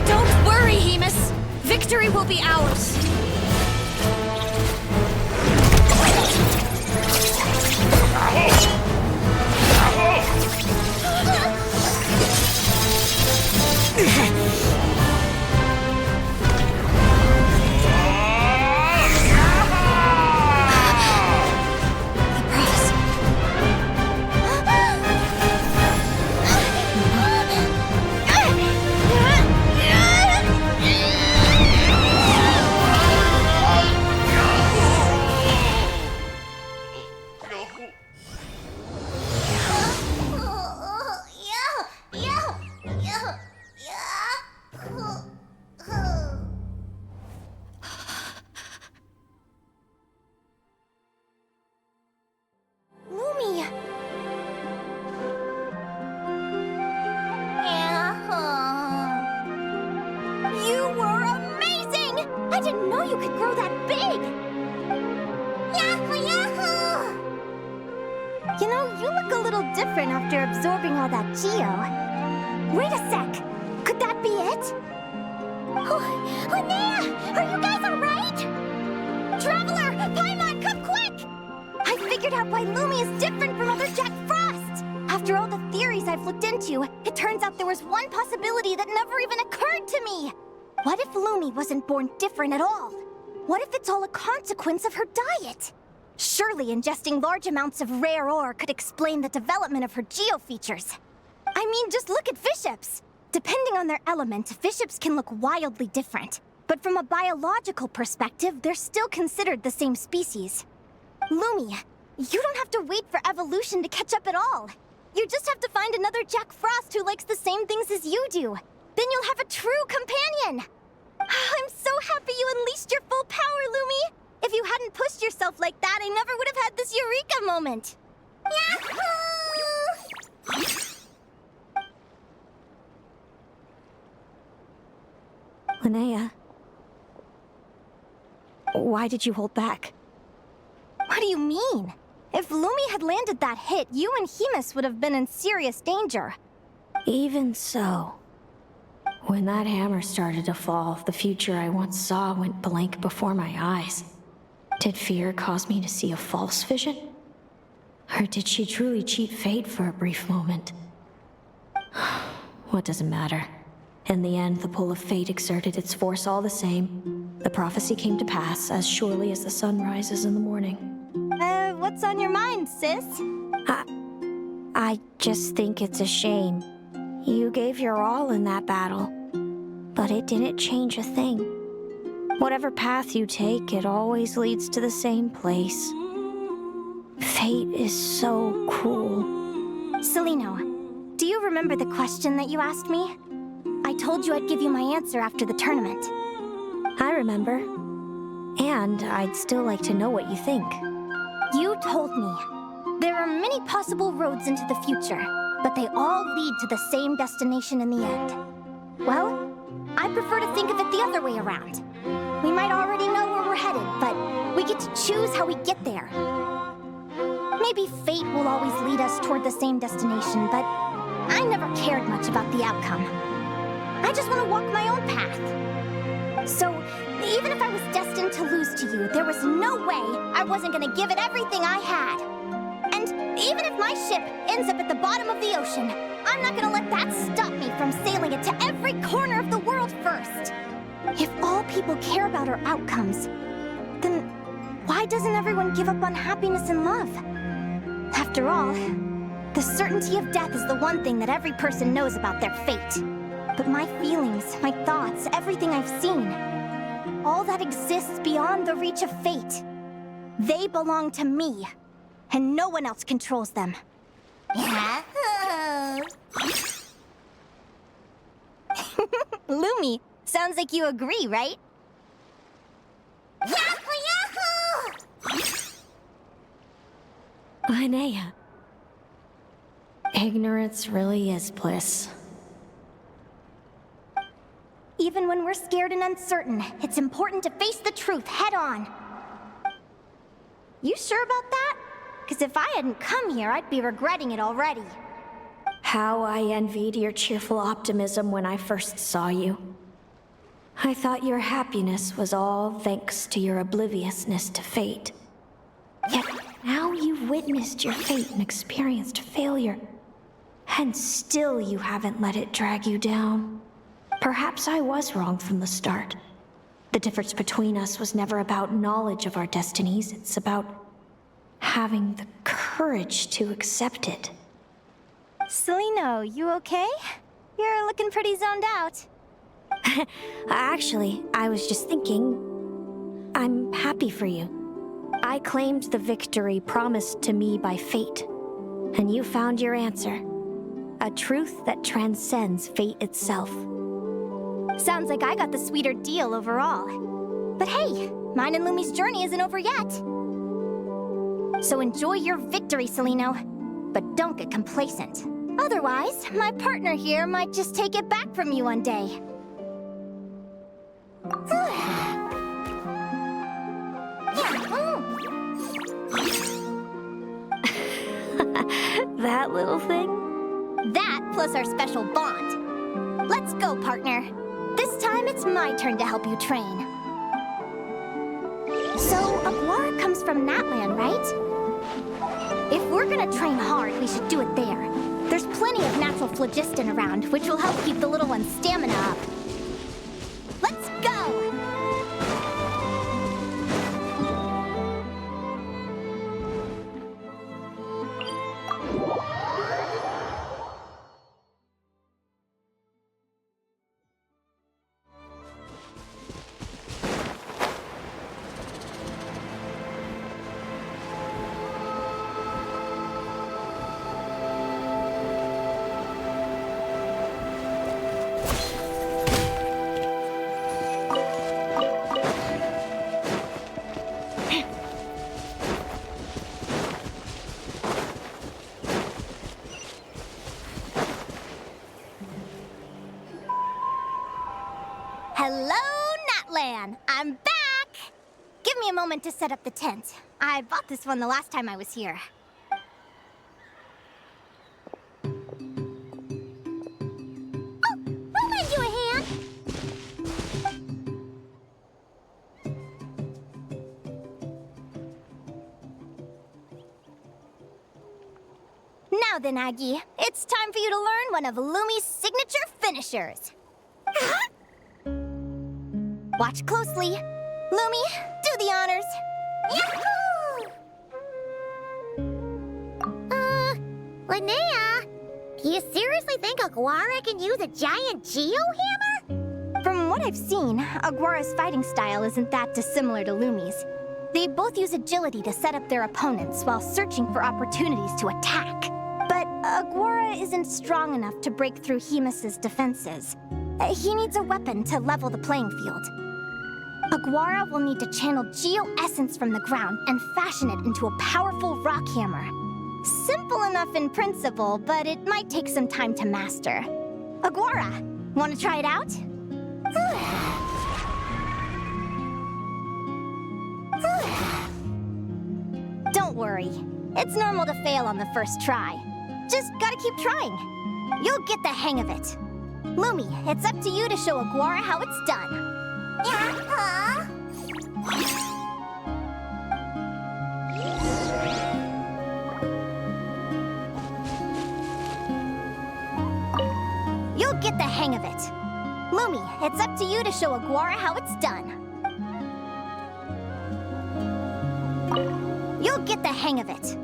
Don't worry, Hemus. Victory will be ours. Lumi! You were amazing! I didn't know you could grow that big! Yahoo! Yahoo! You know, you look a little different after absorbing all that geo. Wait a sec! Could that be it? Oh, Linnea! Are you guys alright? Traveler! Paimon, come quick! I figured out why Lumi is different from other Jack Frost! After all the theories I've looked into, it turns out there was one possibility that never even occurred to me! What if Lumi wasn't born different at all? What if it's all a consequence of her diet? Surely ingesting large amounts of rare ore could explain the development of her geo-features. I mean, just look at fiships! Depending on their element, fiships can look wildly different. But from a biological perspective, they're still considered the same species. Lumi, you don't have to wait for evolution to catch up at all. You just have to find another Jack Frost who likes the same things as you do. Then you'll have a true companion! I'm so happy you unleashed your full power, Lumi! If you hadn't pushed yourself like that, I never would have had this eureka moment! Yahoo! Linnea, why did you hold back? What do you mean? If Lumi had landed that hit, you and Hemus would have been in serious danger. Even so, when that hammer started to fall, the future I once saw went blank before my eyes. Did fear cause me to see a false vision? Or did she truly cheat fate for a brief moment? What does it matter? In the end, the pull of fate exerted its force all the same. The prophecy came to pass as surely as the sun rises in the morning. What's on your mind, sis? I just think it's a shame. You gave your all in that battle, but it didn't change a thing. Whatever path you take, it always leads to the same place. Fate is so cruel. Celino, do you remember the question that you asked me? I told you I'd give you my answer after the tournament. I remember. And I'd still like to know what you think. You told me. There are many possible roads into the future, but they all lead to the same destination in the end. Well, I prefer to think of it the other way around. We might already know where we're headed, but we get to choose how we get there. Maybe fate will always lead us toward the same destination, but I never cared much about the outcome. I just want to walk my own path. So, even if I was destined to lose to you, there was no way I wasn't going to give it everything I had. Even if my ship ends up at the bottom of the ocean, I'm not gonna let that stop me from sailing it to every corner of the world first. If all people care about are outcomes, then why doesn't everyone give up on happiness and love? After all, the certainty of death is the one thing that every person knows about their fate. But my feelings, my thoughts, everything I've seen, all that exists beyond the reach of fate, they belong to me, and no one else controls them. Lumi, sounds like you agree, right? Linnea. Ignorance really is bliss. Even when we're scared and uncertain, it's important to face the truth head on. You sure about that? Because if I hadn't come here, I'd be regretting it already. How I envied your cheerful optimism when I first saw you. I thought your happiness was all thanks to your obliviousness to fate. Yet now you've witnessed your fate and experienced failure. And still you haven't let it drag you down. Perhaps I was wrong from the start. The difference between us was never about knowledge of our destinies. It's about having the courage to accept it. Celino, you okay? You're looking pretty zoned out. Actually, I was just thinking, I'm happy for you. I claimed the victory promised to me by fate, and you found your answer. A truth that transcends fate itself. Sounds like I got the sweeter deal overall. But hey, mine and Lumi's journey isn't over yet. So enjoy your victory, Celino. But don't get complacent. Otherwise, my partner here might just take it back from you one day. That little thing? That plus our special bond. Let's go, partner. This time it's my turn to help you train. So, Aguara comes from Natlan, right? If we're gonna train hard, we should do it there. There's plenty of natural phlogiston around, which will help keep the little one's stamina up. Let's go! Hello, Natlan! I'm back! Give me a moment to set up the tent. I bought this one the last time I was here. Oh, I'll lend you a hand! Now then, Aggie, it's time for you to learn one of Lumi's signature finishers. Watch closely. Lumi, do the honors. Yahoo! Linnea, do you seriously think Aguara can use a giant geohammer? From what I've seen, Aguara's fighting style isn't that dissimilar to Lumi's. They both use agility to set up their opponents while searching for opportunities to attack. But Aguara isn't strong enough to break through Hemus's defenses. He needs a weapon to level the playing field. Aguara will need to channel geo-essence from the ground and fashion it into a powerful rock hammer. Simple enough in principle, but it might take some time to master. Aguara, want to try it out? Don't worry. It's normal to fail on the first try. Just gotta keep trying. You'll get the hang of it. Lumi, it's up to you to show Aguara how it's done. You'll get the hang of it. Lumi, it's up to you to show Aguara how it's done. You'll get the hang of it.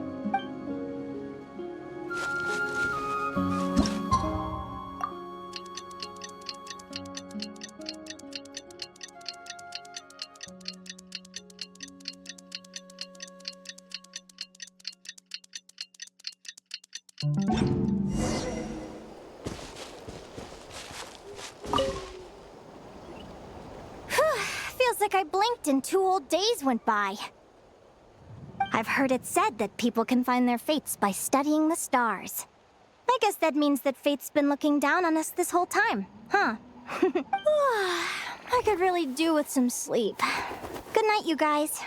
Feels like I blinked and 2 whole days went by. I've heard it said that people can find their fates by studying the stars. I guess that means that fate's been looking down on us this whole time, huh? I could really do with some sleep. Good night, you guys.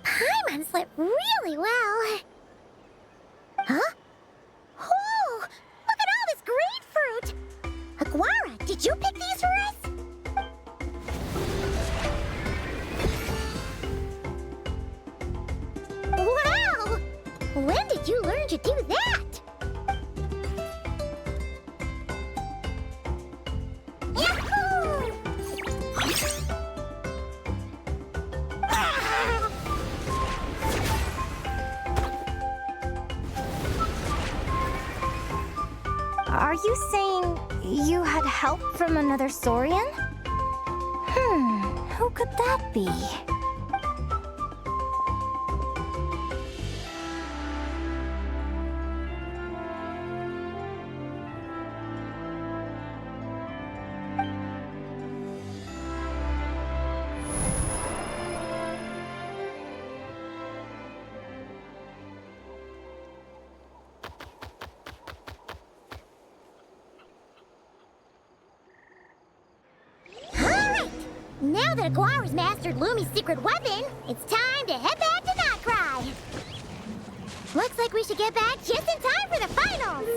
Paimon slept really well. Huh? Whoa! Look at all this grapefruit! Aguara, did you pick these for us? Wow! When did you learn to do that? Yahoo! Are you saying you had help from another Saurian? Who could that be? Now that Aguara's mastered Lumi's secret weapon, it's time to head back to Nightcry. Looks like we should get back just in time for the finals.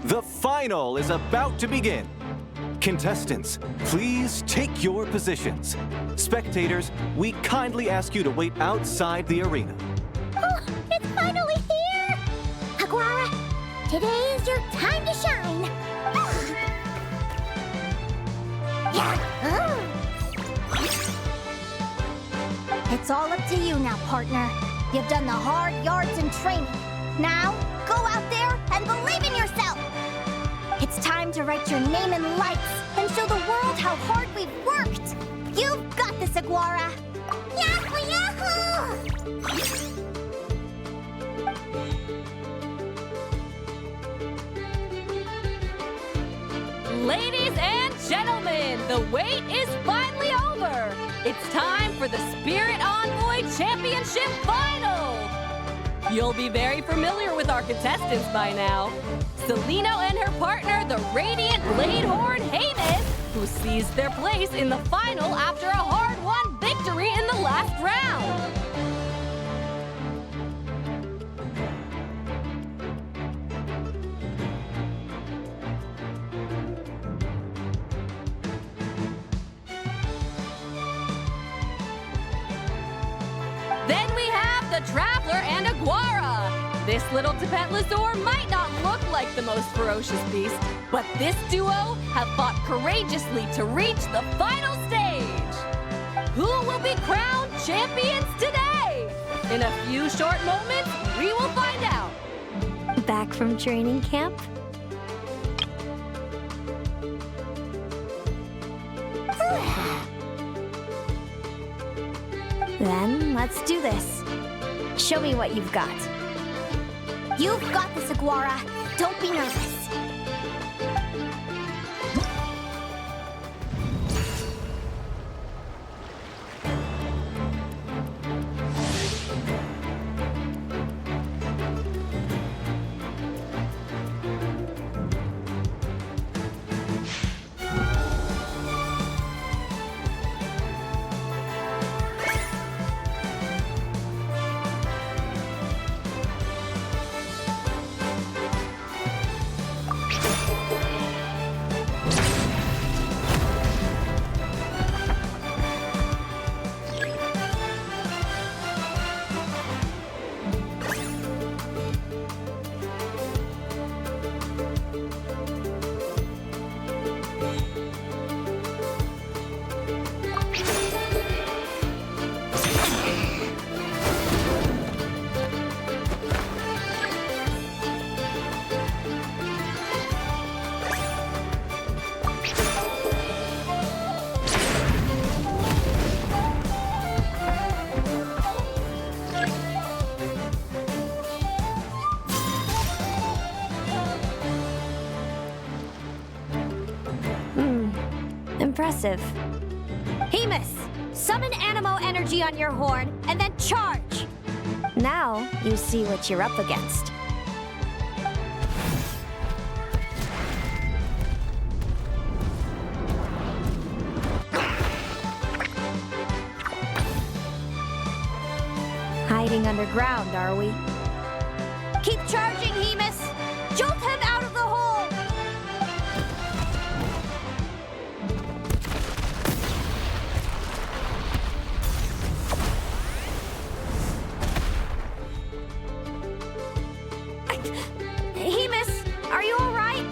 The final is about to begin. Contestants, please take your positions. Spectators, we kindly ask you to wait outside the arena. Oh, it's finally here! Aguara, today is your time to shine. It's all up to you now, partner. You've done the hard yards in training. Now, go out there and believe in yourself! It's time to write your name in lights and show the world how hard we've worked! You've got this, Aguara! Yahoo, yahoo! Ladies and gentlemen, the wait is finally over. It's time for the Spirit on Championship Final! You'll be very familiar with our contestants by now. Celino and her partner, the Radiant Bladehorn Hamus, who seized their place in the final after a hard-won victory in the last round. Then we have the Traveler and Aguara. This little Tapetlosaur might not look like the most ferocious beast, but this duo have fought courageously to reach the final stage. Who will be crowned champions today? In a few short moments, we will find out. Back from training camp? Then let's do this. Show me what you've got. You've got this, Aguara. Don't be nervous. Impressive. Hamus, summon Animo energy on your horn, and then charge! Now you see what you're up against. Hiding underground, are we? Keep charging, Hamus! Jolt him out of the hole! Hamus, are you all right?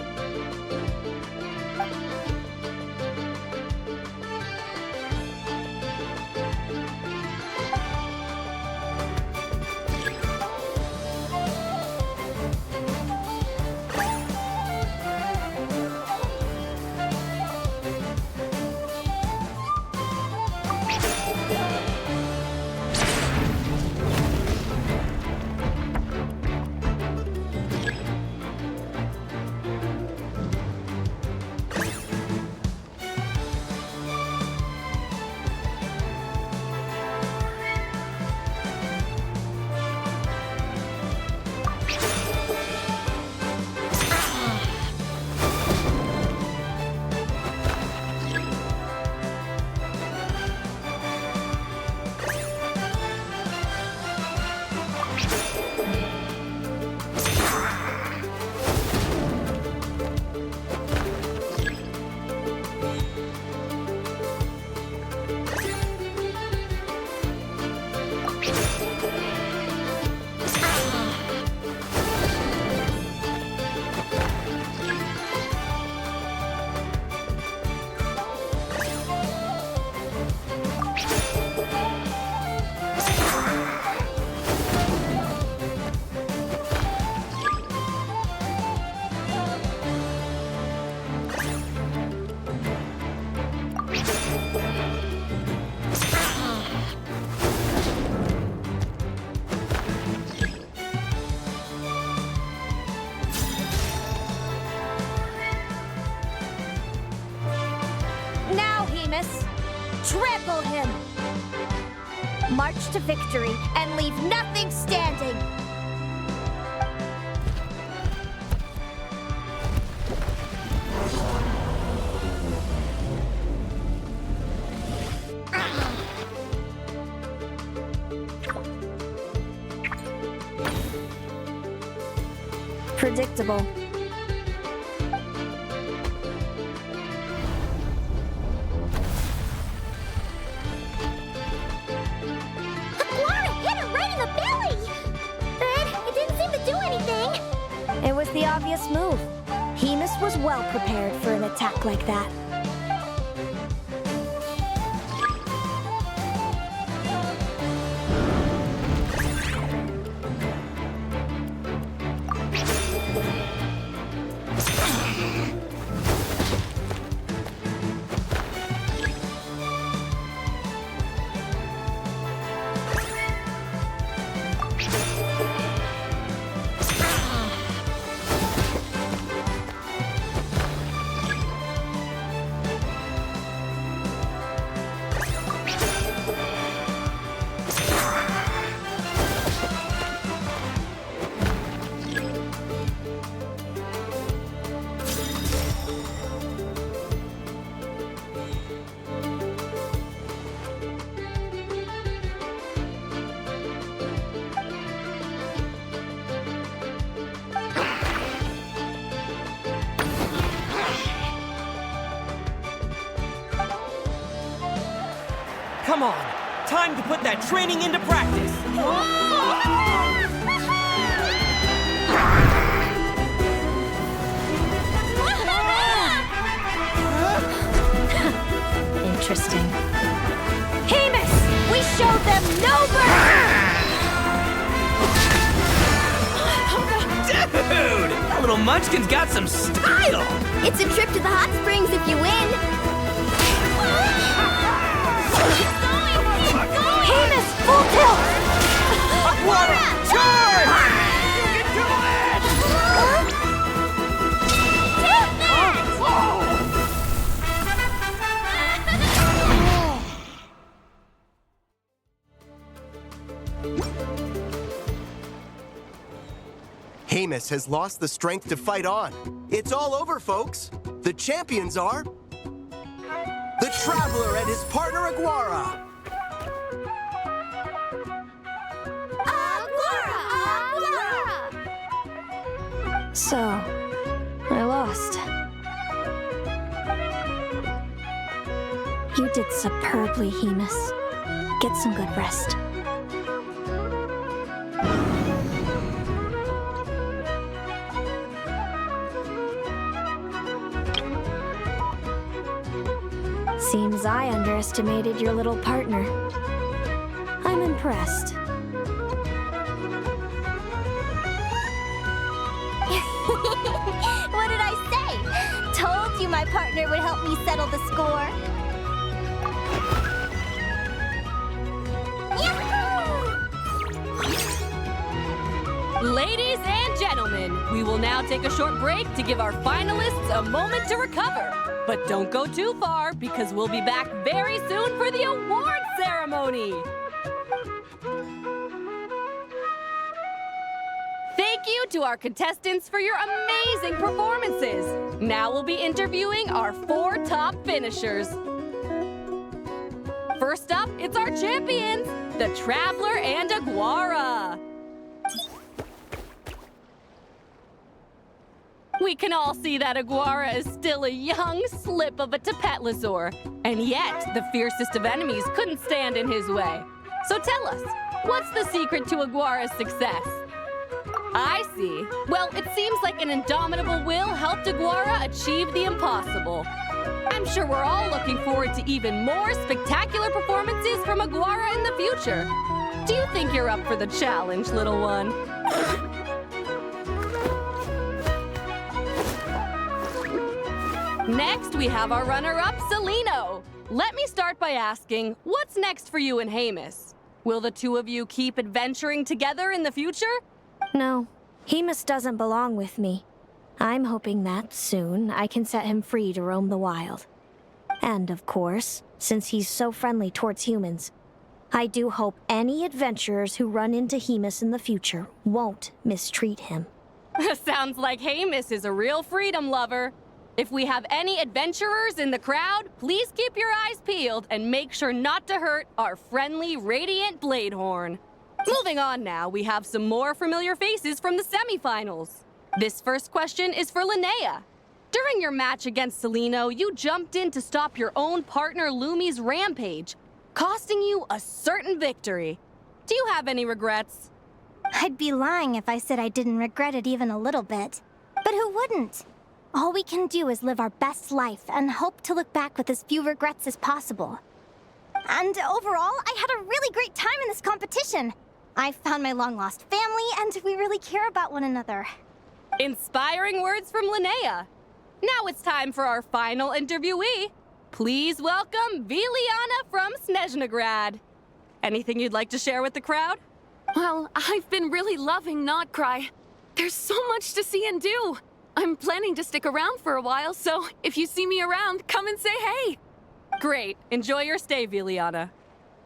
Now, Hamus, trample him! march to victory, and leave nothing standing. Predictable. It was the obvious move. Hemus was well prepared for an attack like that. Come on! Time to put that training into practice! Interesting. Hemus! We showed them no mercy! Dude! That little munchkin's got some style! It's a trip to the hot springs if you win. Hemus, full tilt! Aquara, charge! You can do it! Hemus has lost the strength to fight on. It's all over, folks. The champions are... the Traveler and his partner Aguara. So, I lost. You did superbly, Hemus. Get some good rest. Seems I underestimated your little partner. I'm impressed. What did I say? Told you my partner would help me settle the score. Ladies and gentlemen, we will now take a short break to give our finalists a moment to recover. But don't go too far, because we'll be back very soon for the award ceremony. Thank you to our contestants for your amazing performances. Now we'll be interviewing our 4 top finishers. First up, it's our champions, the Traveler and Aguara. We can all see that Aguara is still a young slip of a Tapetlosaur, and yet the fiercest of enemies couldn't stand in his way. So tell us, what's the secret to Aguara's success? I see. Well, it seems like an indomitable will helped Aguara achieve the impossible. I'm sure we're all looking forward to even more spectacular performances from Aguara in the future. Do you think you're up for the challenge, little one? Next, we have our runner-up, Celino. Let me start by asking, what's next for you and Hemus? Will the two of you keep adventuring together in the future? No, Hemus doesn't belong with me. I'm hoping that, soon, I can set him free to roam the wild. And, of course, since he's so friendly towards humans, I do hope any adventurers who run into Hemus in the future won't mistreat him. Sounds like Hemus is a real freedom lover. If we have any adventurers in the crowd, please keep your eyes peeled and make sure not to hurt our friendly Radiant Bladehorn. Moving on now, we have some more familiar faces from the semifinals. This first question is for Linnea. During your match against Celino, you jumped in to stop your own partner Lumi's rampage, costing you a certain victory. Do you have any regrets? I'd be lying if I said I didn't regret it even a little bit. But who wouldn't? All we can do is live our best life and hope to look back with as few regrets as possible. And overall, I had a really great time in this competition. I found my long-lost family, and we really care about one another. Inspiring words from Linnea. Now it's time for our final interviewee. Please welcome Viliana from Snezhnograd. Anything you'd like to share with the crowd? Well, I've been really loving Notcry. There's so much to see and do. I'm planning to stick around for a while, so if you see me around, come and say hey. Great. Enjoy your stay, Viliana.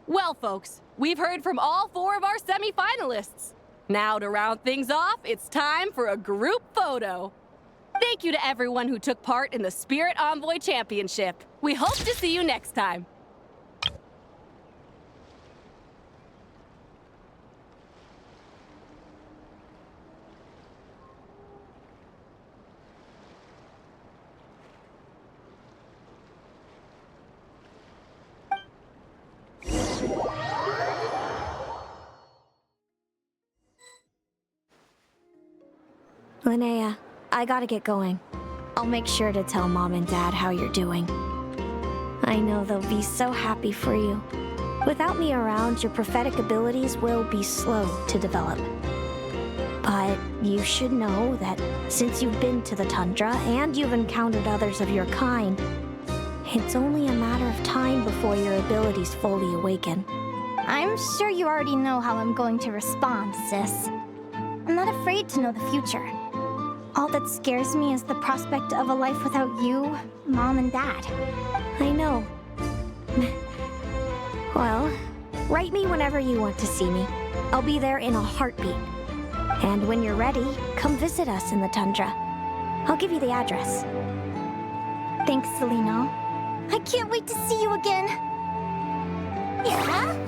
Well, folks, we've heard from all 4 of our semi-finalists. Now, to round things off, it's time for a group photo. Thank you to everyone who took part in the Spirit Envoy Championship. We hope to see you next time. Linnea, I gotta get going. I'll make sure to tell Mom and Dad how you're doing. I know they'll be so happy for you. Without me around, your prophetic abilities will be slow to develop. But you should know that since you've been to the tundra and you've encountered others of your kind, it's only a matter of time before your abilities fully awaken. I'm sure you already know how I'm going to respond, sis. I'm not afraid to know the future. All that scares me is the prospect of a life without you, Mom, and Dad. I know. Well, write me whenever you want to see me. I'll be there in a heartbeat. And when you're ready, come visit us in the tundra. I'll give you the address. Thanks, Celino. I can't wait to see you again. Yeah.